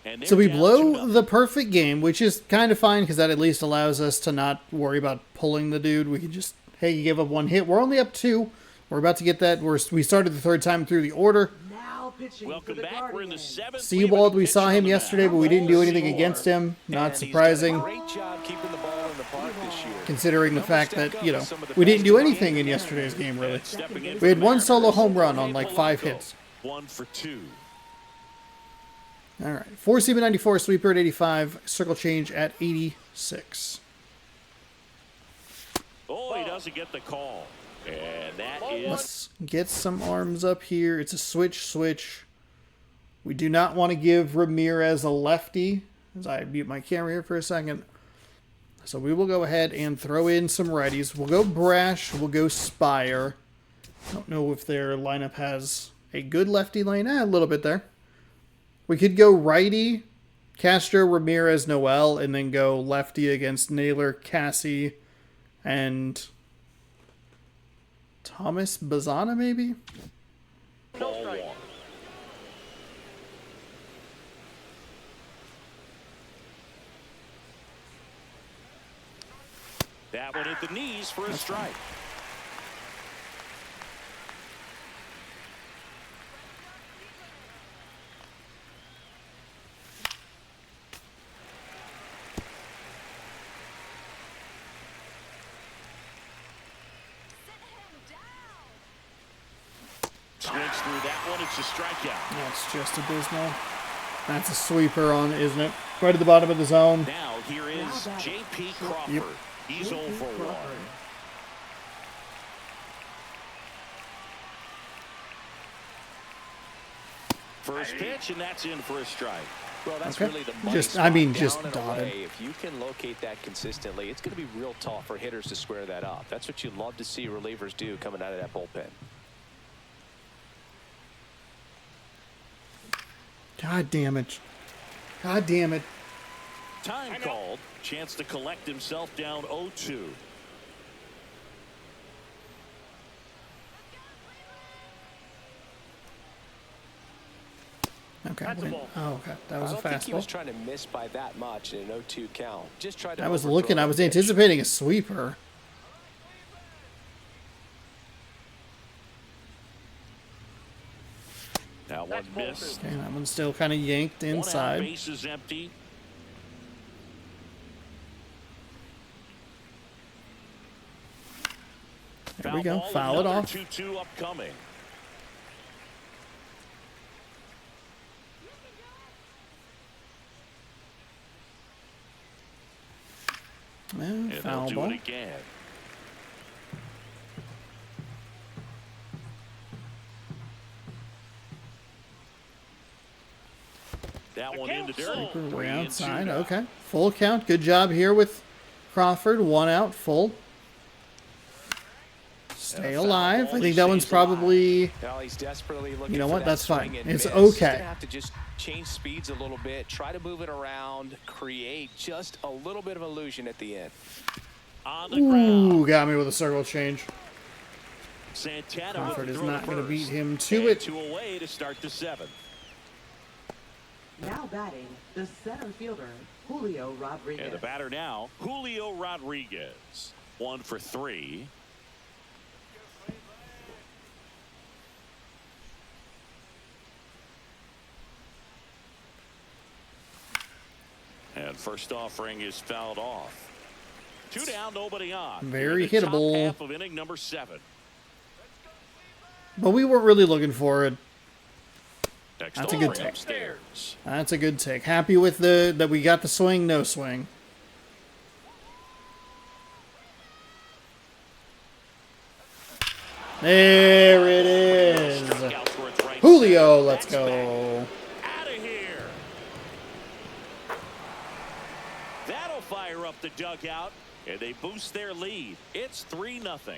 And So they're we down blow 2-0. the perfect game, which is kind of fine because that at least allows us to not worry about pulling the dude. We can just, hey, you gave up 1 hit. We're only up 2. We're about to get that. We started the 3rd time through the order. Now pitching Welcome for the back. We're in the Guardians. 7th. Seawald, we saw him yesterday, but we didn't do anything Seymour. against him. Not And he's surprising, done a great job keeping the ball in the park this year. considering the Numbers fact stack that, up you know, with some of the we didn't best do in the anything in game. yesterday's game, really. And stepping in We for had the 1 solo Mariners, home run on Jorge like 5 Polanco. hits. 1 for 2. All right. 4 seam at 94, sweeper at 85, circle change at 86. Oh, he doesn't get the call. And that is Let's get some arms up here. It's a switch. We do not want to give Ramirez a lefty as I mute my camera here for a second. So we will go ahead and throw in some righties. We'll go Brash. We'll go Spire. I don't know if their lineup has a good lefty lane. A little bit there. We could go righty, Castro, Ramirez, Noel, and then go lefty against Naylor, Cassie, and Thomas Bazana, maybe? Ball one. That one hit the knees for a strike. Swings through that one. It's a strikeout. That's just abysmal. That's a sweeper on, isn't it? Right at the bottom of the zone. Now here is J.P. Crawford. Yep. He's 0 for 1. First pitch, and that's in for a strike. Well, that's Okay. really the money Just- spot I mean, down just and dotted. away. If you can locate that consistently, it's going to be real tough for hitters to square that up. That's what you love to see relievers do coming out of that bullpen. God damn it. God damn it. Time called. Chance to collect himself down 0-2. Okay. That's a win. ball. Oh, okay. That was I a don't think he was fastball. trying to miss by that much in an 0-2 count. Just tried to I was overthrow looking. I the was pitch. anticipating a sweeper. That one missed. Okay, that one's still kind of yanked One out, inside. base is empty. There we go. ball, Foul it another off. 2-2 upcoming. And And foul they'll do ball. it again. That one in the dirt. We're way 3-2 outside. now. Okay. Full count. Good job here with Crawford. One out. Full. Stay foul alive. ball, I he think that one's stays alive. probably... Well, he's desperately looking You know for what? that That's fine. swing and It's miss. okay. He's gonna have to just change speeds a little bit, try to move it around, create just a little bit of illusion at the end. On the ground. Ooh, got me with a circle change. Santana Crawford will is throw not to going to first. beat him to And it. 2 away to start the 7th. Now batting, the center fielder, Julio Rodriguez. And the batter now, Julio Rodriguez. 1 for 3. And first offering is fouled off. 2 down, nobody on. Very In the top hittable. half of inning number 7. But we weren't really looking for it. Next That's a good offering take. upstairs. That's a good take. Happy with that we got the swing, no swing. There it is. Struck out towards right Julio, center. let's That's back. go. Out of here. That'll fire up the dugout, and they boost their lead. It's 3-0.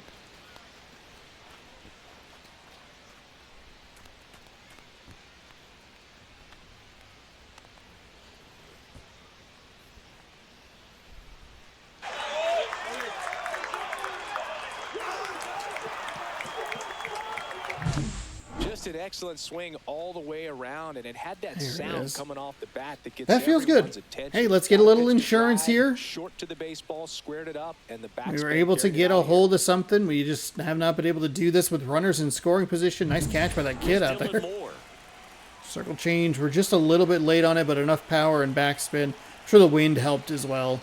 Just an excellent swing all the way around, and it had that There it sound is. coming off the bat that gets That feels good. everyone's attention. Hey, let's get a little Pitch to insurance drive, here. Short to the baseball, squared it up, and the back. We were able to get a hold of something. We just have not been able to do this with runners in scoring position. Nice catch by that kid out Dylan there. Moore. Circle change. We're just a little bit late on it, but enough power and backspin. I'm sure the wind helped as well.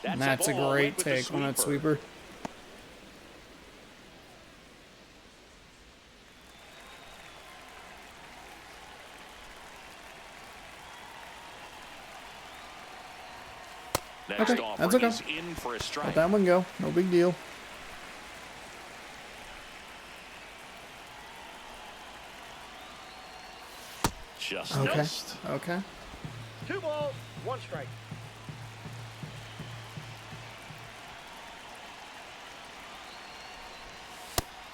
And that's a ball, great went with the take on that sweeper. Next Okay, offering that's okay. is in for a strike. Let that one go. No big deal. Just Okay. missed. Okay. 2 balls, 1 strike.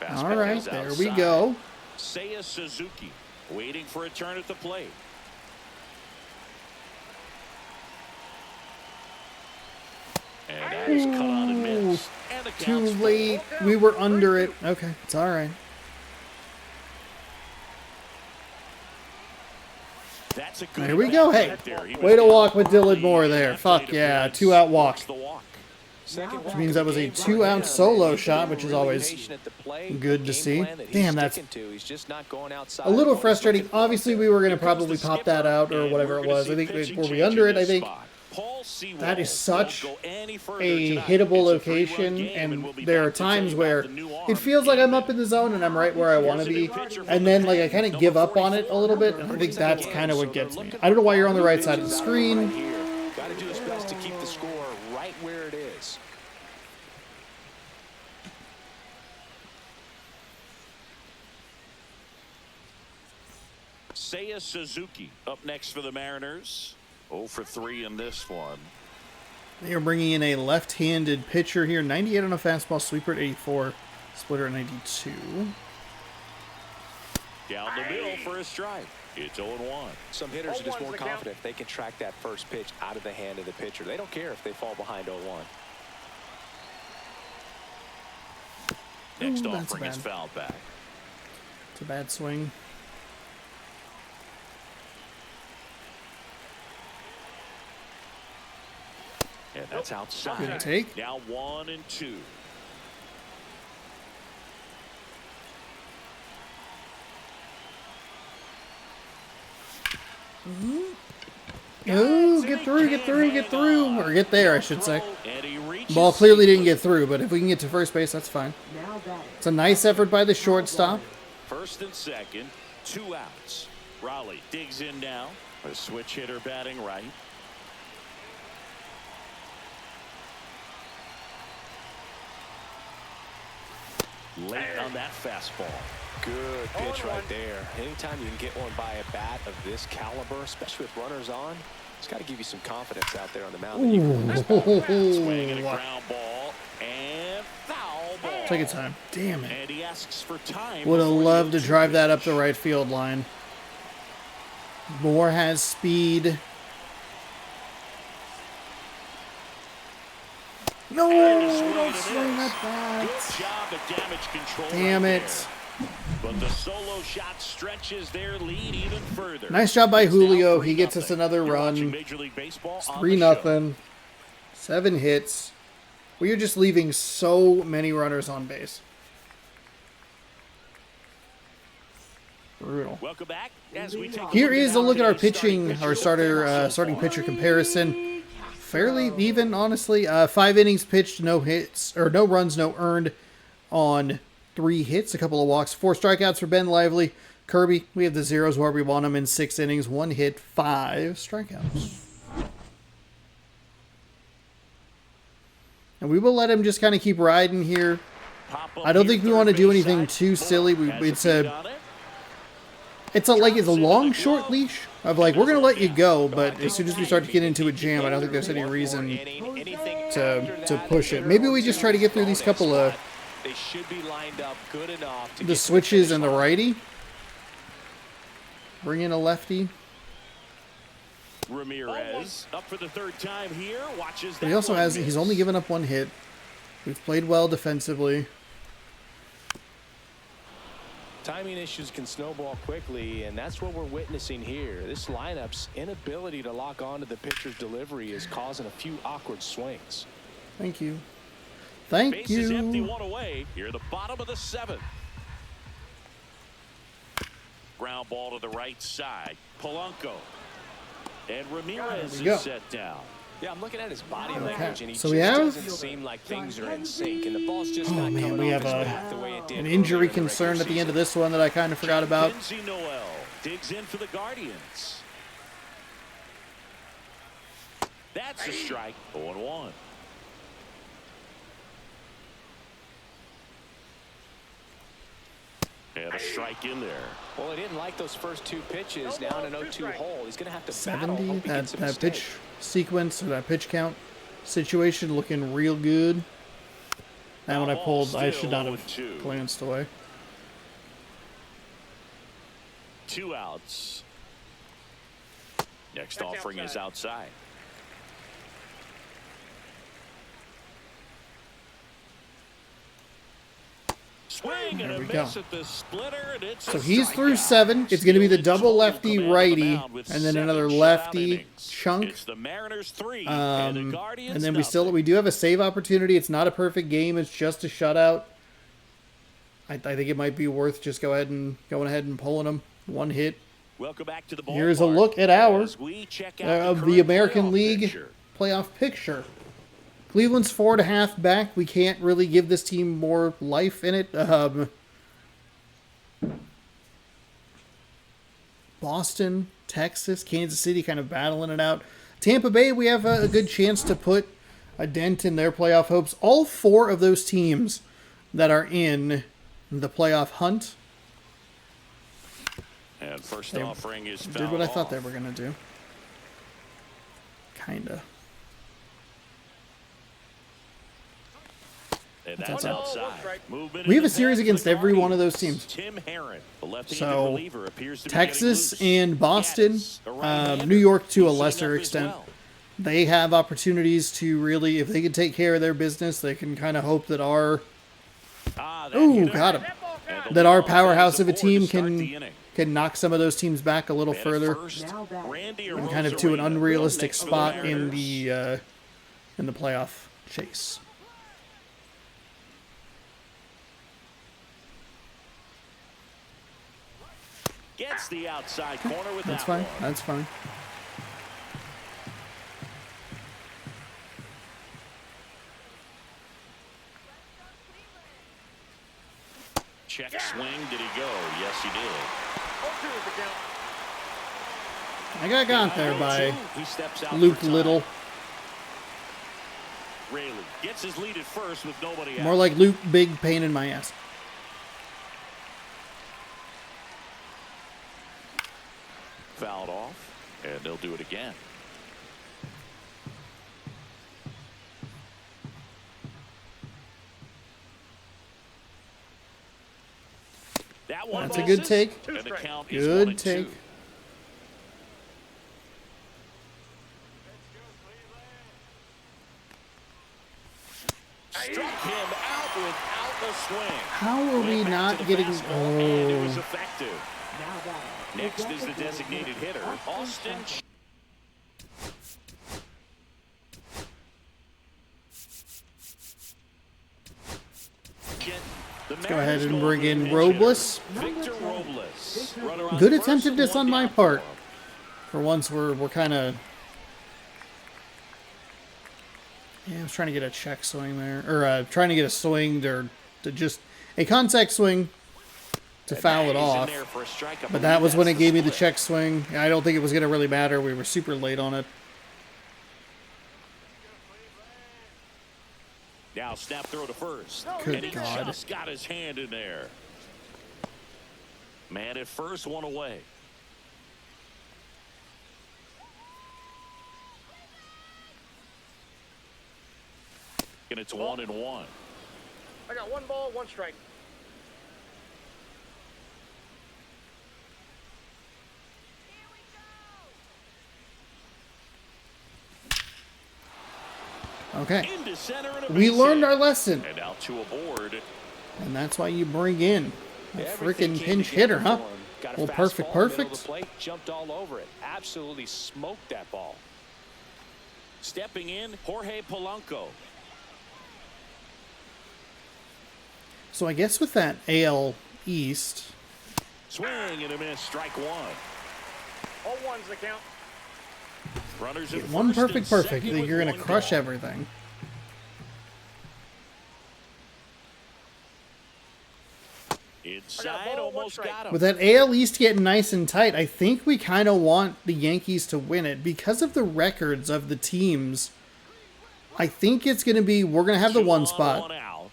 All right, there we go. Seiya Suzuki waiting for a turn at the plate. And that is cut on and missed. And the Too count's full. late. We were under it. Okay, it's all right. That's a good There we go. Hey, right there. He way to was walk with down Dylan Moore early, there. and that Fuck plate yeah, appearance 2-out walk. forced the walk. Which means that was a 2-out solo shot, which is always good to see. Damn, that's a little frustrating. Obviously, we were going to probably pop that out or whatever it was. I think, were we under it? I think that is such a hittable location, and there are times where it feels like I'm up in the zone and I'm right where I want to be, and then like I kind of give up on it a little bit, and I think that's kind of what gets me. I don't know why you're on the right side of the screen. Got to do his best to keep the score right where it is. Seiya Suzuki up next for the Mariners. 0 for 3 in this one. They are bringing in a left-handed pitcher here. 98 on a fastball, sweeper at 84, splitter at 92. Down the middle for a strike. It's 0-1. Some hitters are just more confident if they can track that first pitch out of the hand of the pitcher. They don't care if they fall behind 0-1. Next Ooh, that's offering is bad. fouled back. It's a bad swing. And that's outside. Good take. Now 1-2. Ooh, get through. Or get there, I should say. Ball clearly didn't get through, but if we can get to first base, that's fine. It's a nice effort by the shortstop. First and second, 2 outs. Raleigh digs in now. A switch hitter batting right. Late on that fastball. Good pitch right there. Anytime you can get one by a bat of this caliber, especially with runners on, it's got to give you some confidence out there on the mound. Swing and a ground ball and foul ball. Take your time. Damn it. And he asks for time. Would have before he loved to looks drive that up pitch. the right field line. Moore has speed. No, don't swing at that. Good job at damage control. Damn right it. there. But the solo shot stretches their lead even further. Nice job by It's now Julio. He 3-0. gets us another You're watching run. Major League Baseball It's on the show. 3-0. 7 hits. We are just leaving so many runners on base. Brutal. Welcome back as we take Here is a look at our today's starting pitching, our pitcher. starting pitcher comparison. Fairly even, honestly. 5 innings pitched, no hits, or no runs, no earned on 3 hits, a couple of walks, 4 strikeouts for Ben Lively. Kirby, we have the zeros where we want him in 6 innings, 1 hit, 5 strikeouts. And we will let him just kind of keep riding here. I don't think we want to do anything too silly. It's a long short leash of like, we're gonna let you go, but as soon as we start to get into a jam, I don't think there's any reason to push it. Maybe we just try to get through these couple of They should be lined up good enough to the get switches to and the righty. Bring in a lefty. Ramirez up for the 3rd time here. Watches But he that also one has, miss. he's only given up 1 hit. We've played well defensively. Timing issues can snowball quickly, and that's what we're witnessing here. This lineup's inability to lock onto the pitcher's delivery is causing a few awkward swings. Thank you. Thank Base is empty, you. 1 away. Here at the bottom of the 7th. Ground ball to the right side. Polanco. And Ramirez There we go. is set down. Yeah, I'm looking at his body Okay. language, and he So just we have- doesn't seem like things are in sync, and the ball's just not man, coming we off have his bat the way it did An earlier injury in the concern regular at the end of season. this one that I kind of forgot about. Lindsey Noel digs in for the Guardians. That's a strike. 0-1. And a strike in there. Well, he didn't like those first 2 pitches. Now in an 0-2 hole, he's going to have to 70. battle. That pitch sequence or that pitch count situation looking real good. And when I pulled, I should not have glanced away. 2 outs. Next offering is outside. Swing and a miss at the splitter, and it's so he's through 7. It's going to be the double lefty righty, and then another lefty chunk. It's the Mariners 3 and the Guardians then nothing. we do have a save opportunity. It's not a perfect game. It's just a shutout. I think it might be worth just going ahead and pulling them. 1 hit. Welcome back to the ballpark. Here's a look at ours of the American League picture. playoff picture. Cleveland's 4.5 back. We can't really give this team more life in it. Boston, Texas, Kansas City kind of battling it out. Tampa Bay, we have a good chance to put a dent in their playoff hopes. All 4 of those teams that are in the playoff hunt and first offering is did what I thought they were going to do. Kinda. And that's outside. We have a series against every one of those teams. Tim Herron, the left-handed So, reliever, appears to be Texas getting loose. and Boston, Yes, a right-hander. New York to a Heating lesser up as extent, well. they have opportunities to really, if they can take care of their business, they can kind of hope that our got him. That our powerhouse of a team can knock some of those teams back a little further, and kind of to an unrealistic spot in the playoff chase. Gets the outside corner with That's that fine. one. That's fine. Check swing. Did he go? Yes, he did. 0-2 is the count. I got got there by He steps out Luke for time. Little. Raley gets his lead at first with nobody out. More like Luke Big Pain in my ass. Fouled off, and they'll do it again. That one That's a good misses, take. and the count is Good 1-2. take. Struck him out without the swing. How are we Went back not to the getting? fastball, and it was Oh, effective. Now batting. Next is the designated hitter, Austin. let's go ahead and bring in Robles. Victor Robles. Runner on Good first, attentiveness one on my down. part. For once, we're kind of. Yeah, I was trying to get a check swing there, or trying to get a swing or to just a contact swing to foul it He's in off. there for a strike. I But believe that was when that's it gave me the split. check swing. I don't think it was going to really matter. We were super late on it. Now snap throw to first. Good and he God. just got his hand in there. Man at first, one away. And it's 1-1. I got 1 ball, 1 strike. Okay. Into center and a We base learned hit. our lesson. And out to a board. And that's why you bring in a Everything freaking came pinch together hitter, huh? for him. Got a Well, fastball perfect, in the middle of perfect. the plate, jumped all over it. Absolutely smoked that ball. Stepping in, Jorge Polanco. So I guess with that AL East, Swing and a miss, strike one. 0-1's the count. Runners at one first and perfect, second with you're going to one crush gone. everything. Inside, ball, one almost strike. got him. With that AL East getting nice and tight, I think we kind of want the Yankees to win it because of the records of the teams. I think it's going to be, we're going to have the 2 one on, spot. 1 out.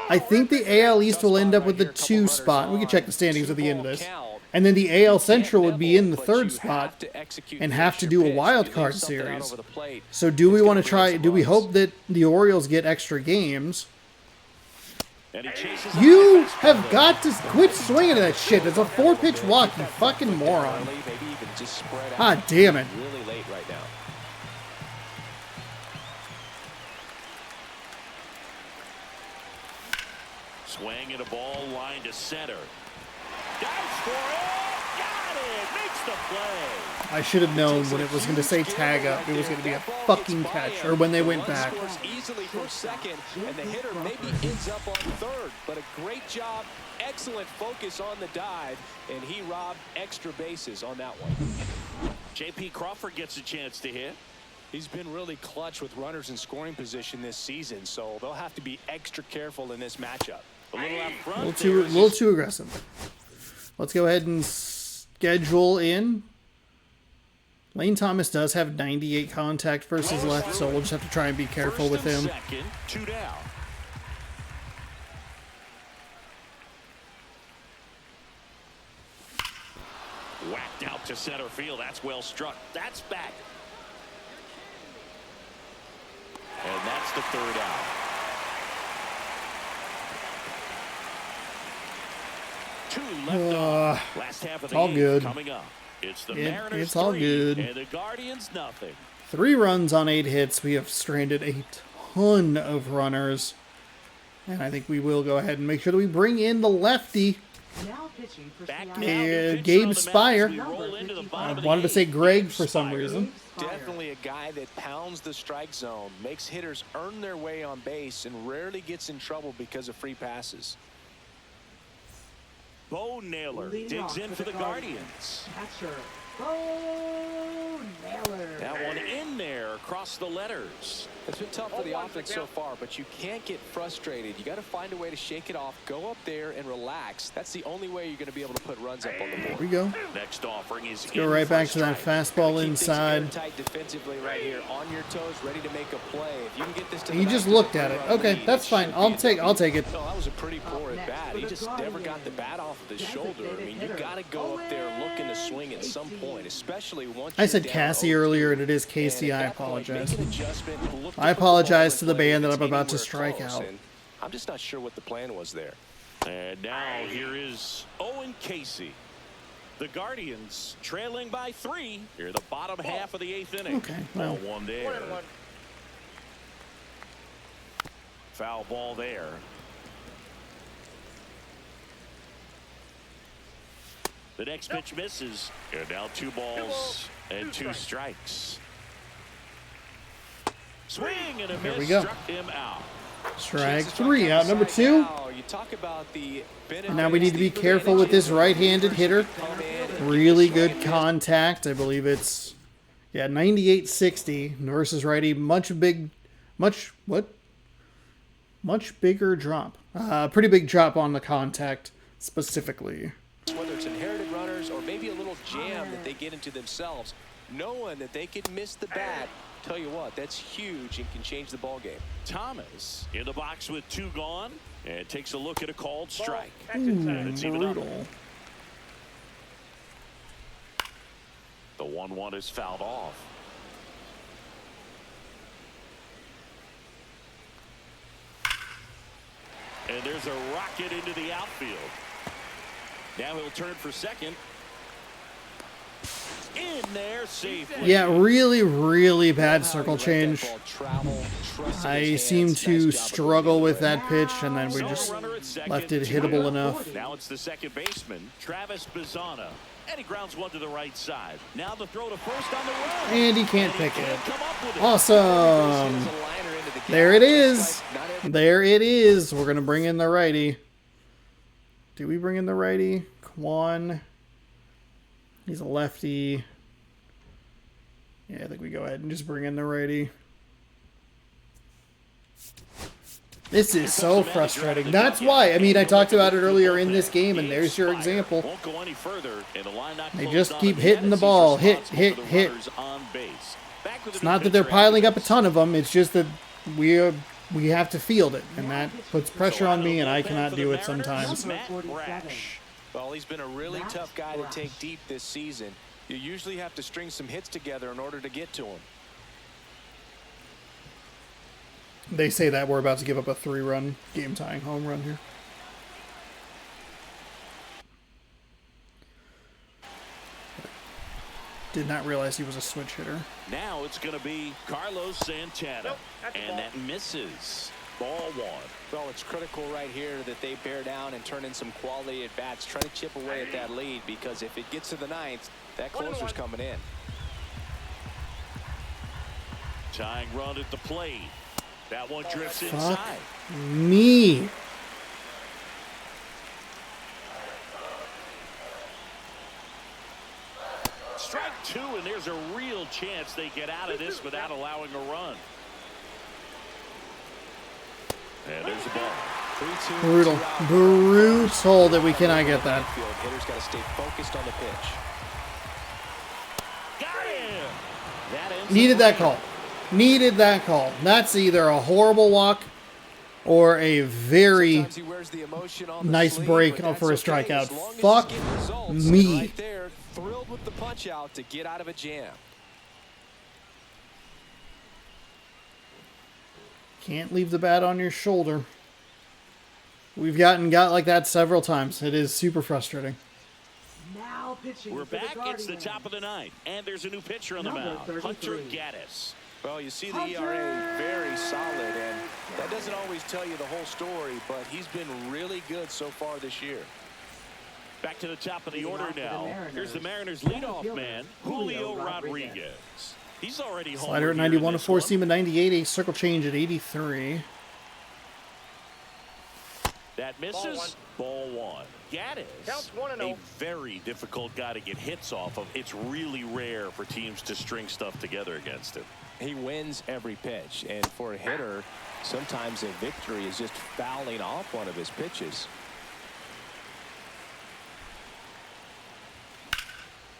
I think the AL East will end up with the 2 spot. We can check the standings at the end of this. And then the AL Central would be in the 3rd spot and have to do a wild card series. So do we want to try, do we hope that the Orioles get extra games? You have got to quit swinging at that shit. It's a 4-pitch walk, you fucking moron. Ah, damn it. Swing and a ball line to center. Dives for it. Got it. Makes the play. I should have known when it was going to say tag up, it was going to be a fucking catch, or when they went back. Easily for second, and the hitter maybe ends up on third, but a great job, excellent focus on the dive, and he robbed extra bases on that one. J.P. Crawford gets a chance to hit. He's been really clutch with runners in scoring position this season, so they'll have to be extra careful in this matchup. A little out front. A little too aggressive. Let's go ahead and schedule in. Lane Thomas does have 98 contact versus left, so we'll just have to try and be careful with him. Second, 2 down. Whacked out to center field. That's well struck. That's back. And that's the 3rd out. Last half of the all good. Coming up. It's the Mariners it's all 3 good. and the Guardians nothing. 3 runs on 8 hits. We have stranded a ton of runners. And I think we will go ahead and make sure that we bring in the lefty. Now pitching for Back Seattle. down, Gabe Spire. we roll into the I bottom of the wanted to say 8th. Greg for some reason. Definitely a guy that pounds the strike zone, makes hitters earn their way on base, and rarely gets in trouble because of free passes. Bo Naylor Leading digs off in for the Guardians. Catcher, Bo Naylor. That one in there across the letters. It's been tough for the offense so far, but you can't get frustrated. You got to find a way to shake it off, go up there and relax. That's the only way you're going to be able to put runs up on the Here board. we go. Next offering is Go right back to that fastball Keep things inside. tight defensively right here, on your toes, ready to make a play. If you can get this to He the just back, looked at it. Okay, that's fine. I'll take it. No, that was a pretty poor at bat. He just never got the bat off of his shoulder. I mean, you got to go up there looking to swing at some point, especially once I said you're Cassie down 0-2. earlier, and it is And Casey. at I that point, make apologize. an adjustment, look to put the I ball apologize in to the play band that if I'm it's about to anywhere strike close, out. and I'm just not sure what the plan was there. And now here is Owen Casey. The Guardians trailing by 3 here, the bottom half of the 8th inning. Okay, well. Ball 1 there. 1-1. Foul ball there. The next pitch misses. And now 2 balls and 2 strikes. Swing and a miss. we go. Struck him out. Strike 3, out number 2. You talk about the Now we need to be careful with this right-handed hitter. Really good contact. I believe it's 98-60 versus righty. Much bigger drop. Pretty big drop on the contact specifically. Whether it's inherited runners or maybe a little jam that they get into themselves, knowing that they could miss the bat, tell you what, that's huge and can change the ball game. Thomas in the box with 2 gone and takes a look at a called strike. Brutal. The 1-1 is fouled off. And there's a rocket into the outfield. Now he'll turn for second. In there safely. Yeah, really bad circle change. I seem to struggle with that pitch, and then we just left it hittable enough. Now it's the second baseman, Travis Bazzana. And he grounds one to the right side. Now the throw to first on the run. And he can't pick it. Come up with it. Awesome. There it is. There it is. We're going to bring in the righty. Do we bring in the righty? Quan. He's a lefty. Yeah, I think we go ahead and just bring in the righty. This is so frustrating. That's why. I mean, I talked about it earlier in this game, and there's your example. Won't go any further, and the line not They closed just on keep him hitting yet the as he's ball. Hit, responsible hit, for the hit. runners on base. Back with It's the new not that they're pitcher piling after up a this. ton of them. It's just that we we have to field it, and that puts pressure on me, and I cannot do it sometimes. Matt Brash. Well, he's been a really tough guy to take deep this season. You usually have to string some hits together in order to get to him. They say that we're about to give up a 3-run game-tying home run here. Did not realize he was a switch hitter. Now it's going to be Carlos Santana. Nope, that's a And ball. that misses. Ball 1. Well, it's critical right here that they bear down and turn in some quality at bats. Try to chip away at that lead, because if it gets to the ninth, that closer's coming in. Tying run at the plate. That one drifts Fuck inside. me. Strike 2, and there's a real chance they get out of this without allowing a run. And there's a ball. 3-2. Brutal. Brutal that we cannot get that. Hitter's got to stay focused on the pitch. Got him. That ends Needed the that game. call. Needed that call. That's either a horrible walk or a very Sometimes he wears the emotion on the nice sleeve, break but that's for a okay, strikeout. as long as he's Fuck getting results. me. Right there, thrilled with the punch out to get out of a jam. Can't leave the bat on your shoulder. We've got like that several times. It is super frustrating. Now pitching We're for the back. It's the Guardians. top of the ninth, and there's a new pitcher on the Number mound, 33. Hunter Gaddis. Well, you see the ERA very solid, and that doesn't always tell you the whole story, but he's been really good so far this year. Back to the top of the Leading order off for the now. Mariners. Here's the Mariners Center leadoff fielder, man, Julio Julio Rodriguez. Rodriguez. He's already home. Slider at 91, a four seam at 98, a circle change at 83. That misses. Ball 1. Gaddis, Counts 1-0. a very difficult guy to get hits off of. It's really rare for teams to string stuff together against him. He wins every pitch, and for a hitter, sometimes a victory is just fouling off one of his pitches.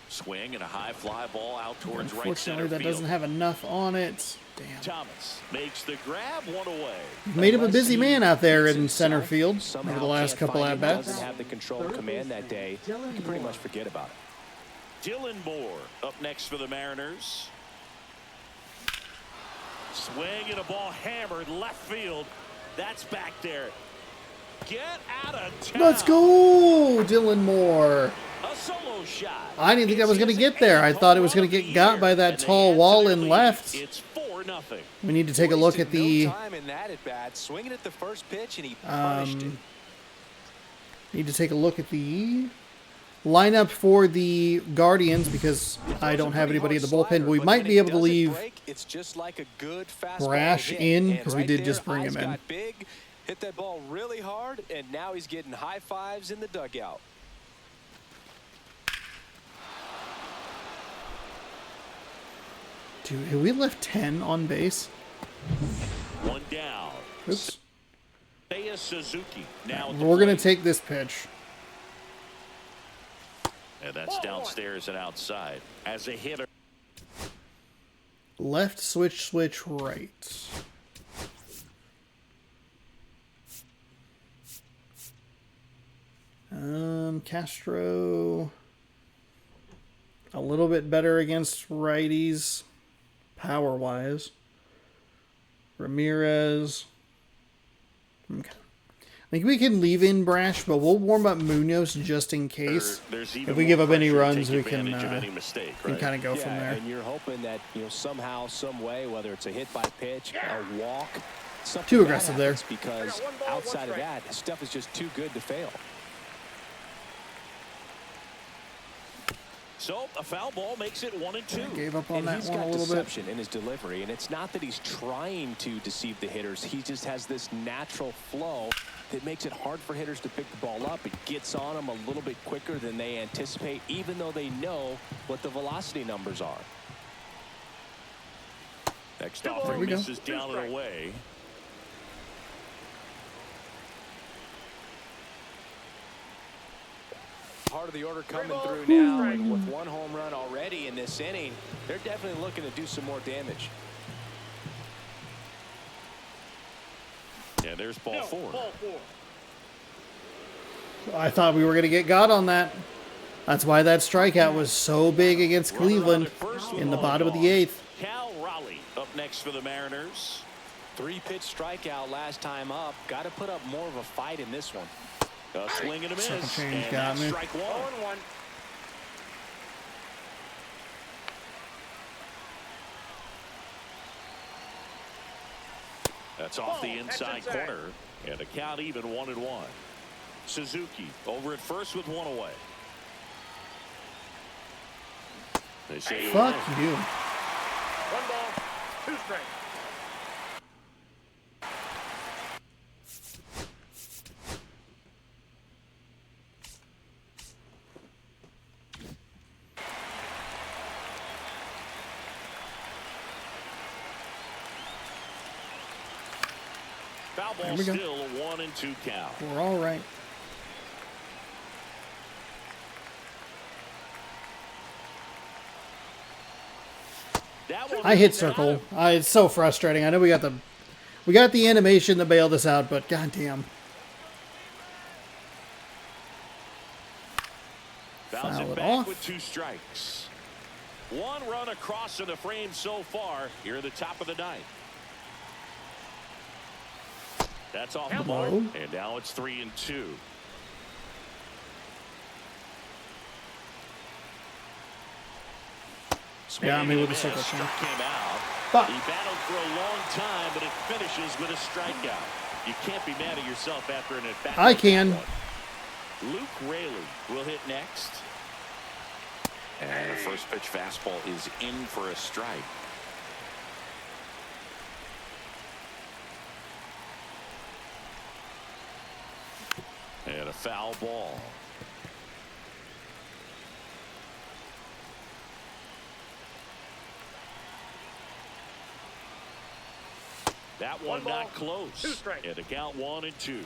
Swing and a high fly ball out towards right Unfortunately, center that field. doesn't have enough on it. Damn. Thomas makes the grab, 1 away. Made him a busy man out there in Himself center field somehow over the last can't couple find at it, bats. doesn't have the control and command that day. You can pretty much forget about it. Dylan Moore up next for the Mariners. Swing and a ball hammered left field. That's back there. Get out of town. Let's go, Dylan Moore. A solo shot. I didn't think I was going to get there. I thought it was going to get got by that tall wall in left. It's 4-0. We need to take a look at the no time in that at bat, swinging at the first pitch, and he punished it. need to take a look at the lineup for the Guardians because I don't have anybody in the bullpen. But we might be able to leave It's just like a good fastball Brash hit. in, And 'cause we right did there, just bring eyes him in. got big, hit that ball really hard, and now he's getting high fives in the dugout. Dude, have we left 10 on base? 1 down. Oops. Seiya Suzuki now at the We're going plate. to take this pitch. And that's downstairs and outside. As a hitter. Left switch, right. Castro a little bit better against righties power wise. Ramirez. Okay. I think we can leave in Brash, but we'll warm up Munoz just in case. There's even If we more give up any pressure to runs, take we can, advantage of any mistake, right? kind of go from there. And you're hoping that somehow, some way, whether it's a hit by pitch, a walk, something Too that aggressive there. happens, because I got 1 ball, 1 outside of strike. that, his stuff is just too good to fail. So a foul ball makes it 1-2. Gave up on And that he's one a got little bit. deception in his delivery, and it's not that he's trying to deceive the hitters. He just has this natural flow that makes it hard for hitters to pick the ball up. It gets on them a little bit quicker than they anticipate, even though they know what the velocity numbers are. Next There offering we go. misses down and away. Part of the order coming ball, through 2 now, strikes. and with 1 home run already in this inning, they're definitely looking to do some more damage. And there's ball 4. Ball 4. I thought we were going to get got on that. That's why that strikeout was so big against Cleveland in the bottom of the 8th. Cal Raleigh up next for the Mariners. 3-pitch strikeout last time up. Got to put up more of a fight in this one. A swing and a miss. Second change And got that's me. strike 1. 0-1. That's off the That's inside inside. corner. And a count even 1-1. Suzuki over at first with 1 away. They say Fuck you. 1 ball, 2 strikes. foul There ball we go. still a 1-2 count. We're all right. That one I hit was out. circle. It's so frustrating. I know we got the animation to bail this out, but goddamn. Fouls Foul it it back off. with 2 strikes. 1 run across in the frame so far here at the top of the 9th. That's off the mark, Hello. and now it's 3-2. Got me with the Miss, circle change. struck him out. Fuck. He battled for a long time, but it finishes with a strikeout. You can't be mad at yourself after an at-bat. I can. Luke Raley will hit next. And the first pitch fastball is in for a strike. And a foul ball. That one ball, not close. 2 strikes. And a count 1-2.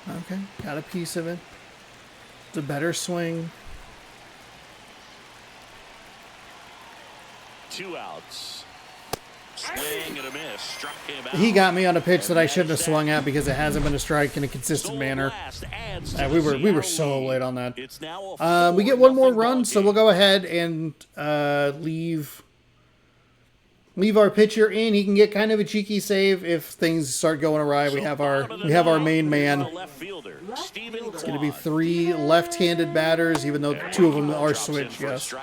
Okay, got a piece of it. It's a better swing. 2 outs. Swing and a miss. Struck him out. He got me on a pitch that I shouldn't have swung at because it hasn't been a strike in a consistent manner. We were so late on that. It's now a We get one more 4-0 run, ball so game. we'll go ahead and leave our pitcher in. He can get kind of a cheeky save if things start going awry. We have our main man. It's Going to be 3 left-handed batters, even though 2 of them are switched. Yes,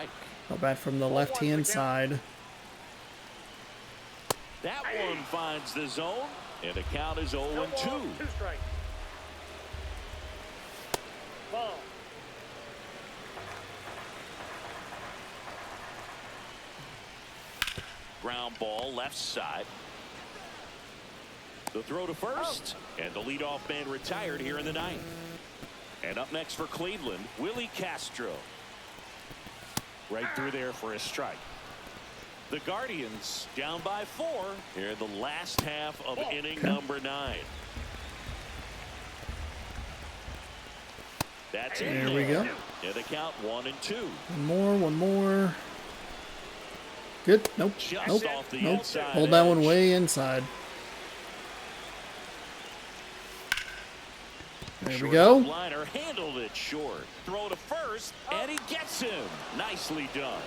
I'll bat from the left-hand side. That one finds the zone, and the count is 0-2. 2 strikes. Ball. Ground ball left side. The throw to first, and the leadoff man retired here in the 9th. And up next for Cleveland, Willie Castro. Right through there for a strike. The Guardians down by 4 here in the last half of inning number 9. That's it. There we go. Yeah, the count 1-2. One more. Good. Nope. Just Nope. off the Nope. inside Hold that one edge. way inside. There we go. Liner handled it short. Throw to first, and he gets him. Nicely done.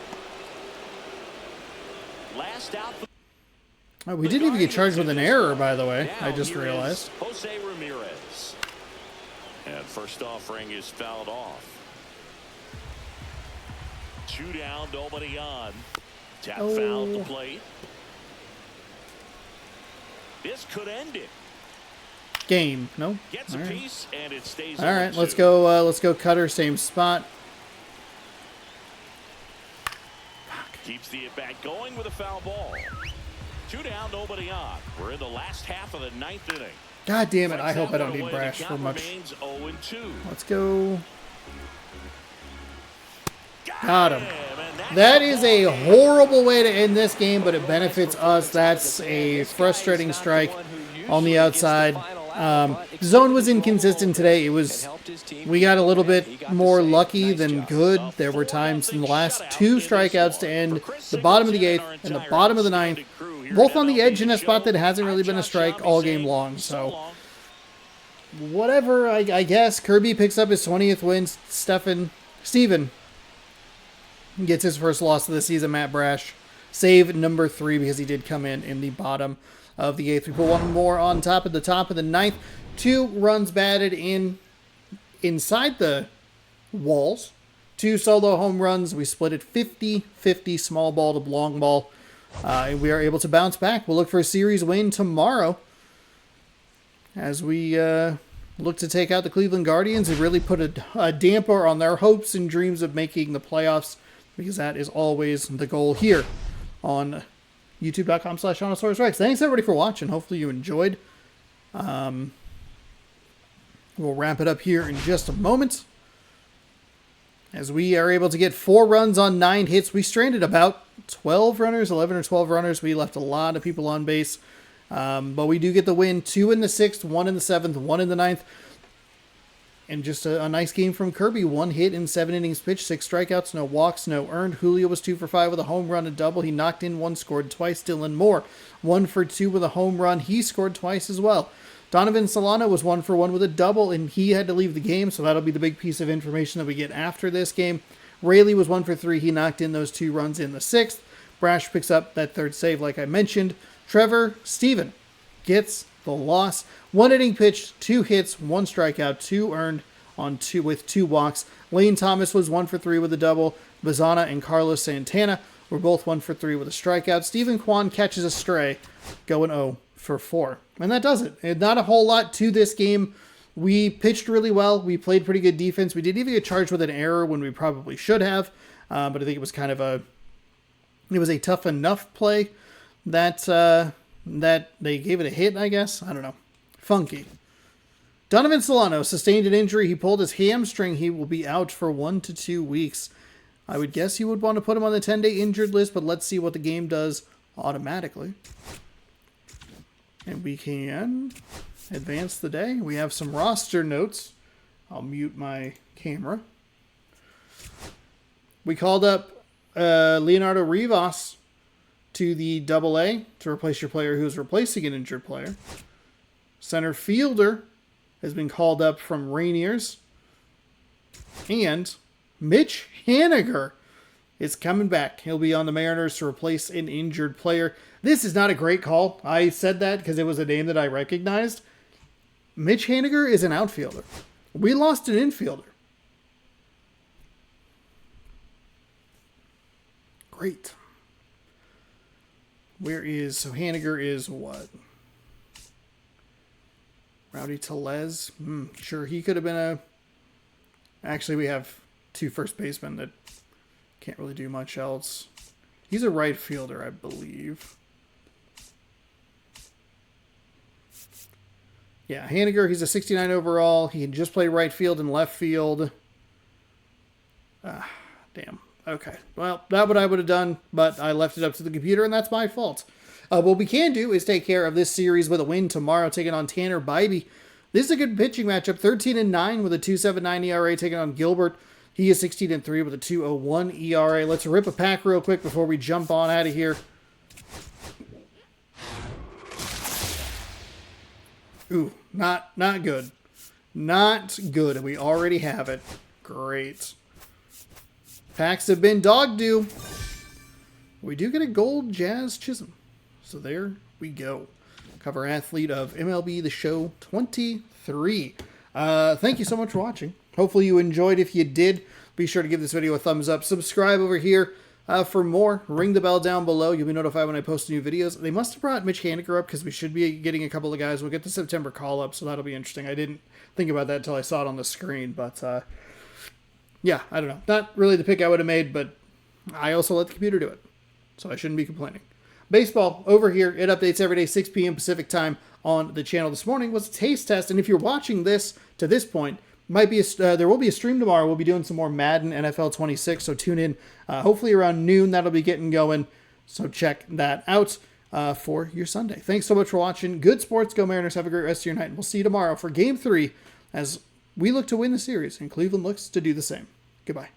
Last out. Oh, we didn't even get charged with an error, by the way. I just Now here realized. is Jose Ramirez. And first offering is fouled off. 2 down, nobody on. Tap foul at the plate. This could end it. Game. No. Gets All a right. piece, and it stays. All right. 0-2. Let's go. Let's go. Cutter. Same spot. Keeps the at-bat going with a foul ball. 2 down, nobody on. We're in the last half of the 9th inning. God damn it! I Strikes hope I out don't one need away, Brash the for count much. remains 0-2. Let's go. Got Got him. and that's That the is ball a game. horrible way to end this game, but it benefits us. That's a frustrating strike on the outside. Zone was inconsistent today. We got a little bit more lucky than good. There were times in the last 2 strikeouts to end the bottom of the 8th and the bottom of the 9th, both on the edge in a spot that hasn't really been a strike all game long. So whatever, I guess. Kirby picks up his 20th win. Steven gets his first loss of the season. Matt Brash, save number 3 because he did come in the bottom of the 8th. We put one more on top of the 9th. 2 runs batted inside the walls. 2 solo home runs. We split it 50-50, small ball to long ball. And we are able to bounce back. We'll look for a series win tomorrow as we look to take out the Cleveland Guardians and really put a damper on their hopes and dreams of making the playoffs, because that is always the goal here on youtube.com/Rex. Thanks everybody for watching. Hopefully you enjoyed. We'll wrap it up here in just a moment, as we are able to get 4 runs on 9 hits. We stranded about 12 runners, 11 or 12 runners. We left a lot of people on base. But we do get the win. 2 in the 6th, 1 in the 7th, 1 in the 9th. And just a nice game from Kirby. 1 hit in 7 innings pitched, 6 strikeouts, no walks, no earned. Julio was 2 for 5 with a home run and double. He knocked in 1, scored twice. Dylan Moore, 1 for 2 with a home run. He scored twice as well. Donovan Solano was 1 for 1 with a double, and he had to leave the game, so that'll be the big piece of information that we get after this game. Rayleigh was 1 for 3. He knocked in those 2 runs in the 6th. Brash picks up that 3rd save, like I mentioned. Trevor Steven gets the loss. 1 inning pitched, 2 hits, 1 strikeout, 2 earned on 2 with 2 walks. Lane Thomas was 1 for 3 with a double. Bazana and Carlos Santana were both 1 for 3 with a strikeout. Stephen Kwan catches a stray, going 0 for 4. And that does it. And not a whole lot to this game. We pitched really well. We played pretty good defense. We didn't even get charged with an error when we probably should have. But I think it was kind of a tough enough play that they gave it a hit, I guess. I don't know. Funky. Donovan Solano sustained an injury. He pulled his hamstring. He will be out for 1 to 2 weeks. I would guess you would want to put him on the 10-day injured list, but let's see what the game does automatically. And we can advance the day. We have some roster notes. I'll mute my camera. We called up Leonardo Rivas to the AA to replace your player who's replacing an injured player. Center fielder has been called up from Rainiers. And Mitch Haniger is coming back. He'll be on the Mariners to replace an injured player. This is not a great call. I said that because it was a name that I recognized. Mitch Haniger is an outfielder. We lost an infielder. Great. So Haniger is what? Rowdy Tellez? Sure, he could have been Actually, we have 2 first basemen that can't really do much else. He's a right fielder, I believe. Yeah, Haniger, he's a 69 overall. He can just play right field and left field. Damn. Okay. Well, that's what I would have done, but I left it up to the computer, and that's my fault. What we can do is take care of this series with a win tomorrow, taking on Tanner Bybee. This is a good pitching matchup. 13-9 with a 2.79 ERA, taking on Gilbert. He is 16-3 with a 2.01 ERA. Let's rip a pack real quick before we jump on out of here. Ooh, not good. Not good. We already have it. Great. Packs have been dog due. We do get a gold Jazz Chisholm. So there we go. Cover athlete of MLB The Show 23. Thank you so much for watching. Hopefully you enjoyed. If you did, be sure to give this video a thumbs up. Subscribe over here for more. Ring the bell down below. You'll be notified when I post new videos. They must have brought Mitch Haniger up because we should be getting a couple of guys. We'll get the September call-up, so that'll be interesting. I didn't think about that until I saw it on the screen, but yeah, I don't know. Not really the pick I would have made, but I also let the computer do it, so I shouldn't be complaining. Baseball over here. It updates every day, 6 p.m. Pacific time on the channel. This morning was a taste test, and if you're watching this to this point, there will be a stream tomorrow. We'll be doing some more Madden NFL 26, so tune in. Hopefully around noon, that'll be getting going, so check that out. for your Sunday. Thanks so much for watching. Good sports. Go Mariners. Have a great rest of your night. And we'll see you tomorrow for Game 3 as we look to win the series and Cleveland looks to do the same. Goodbye.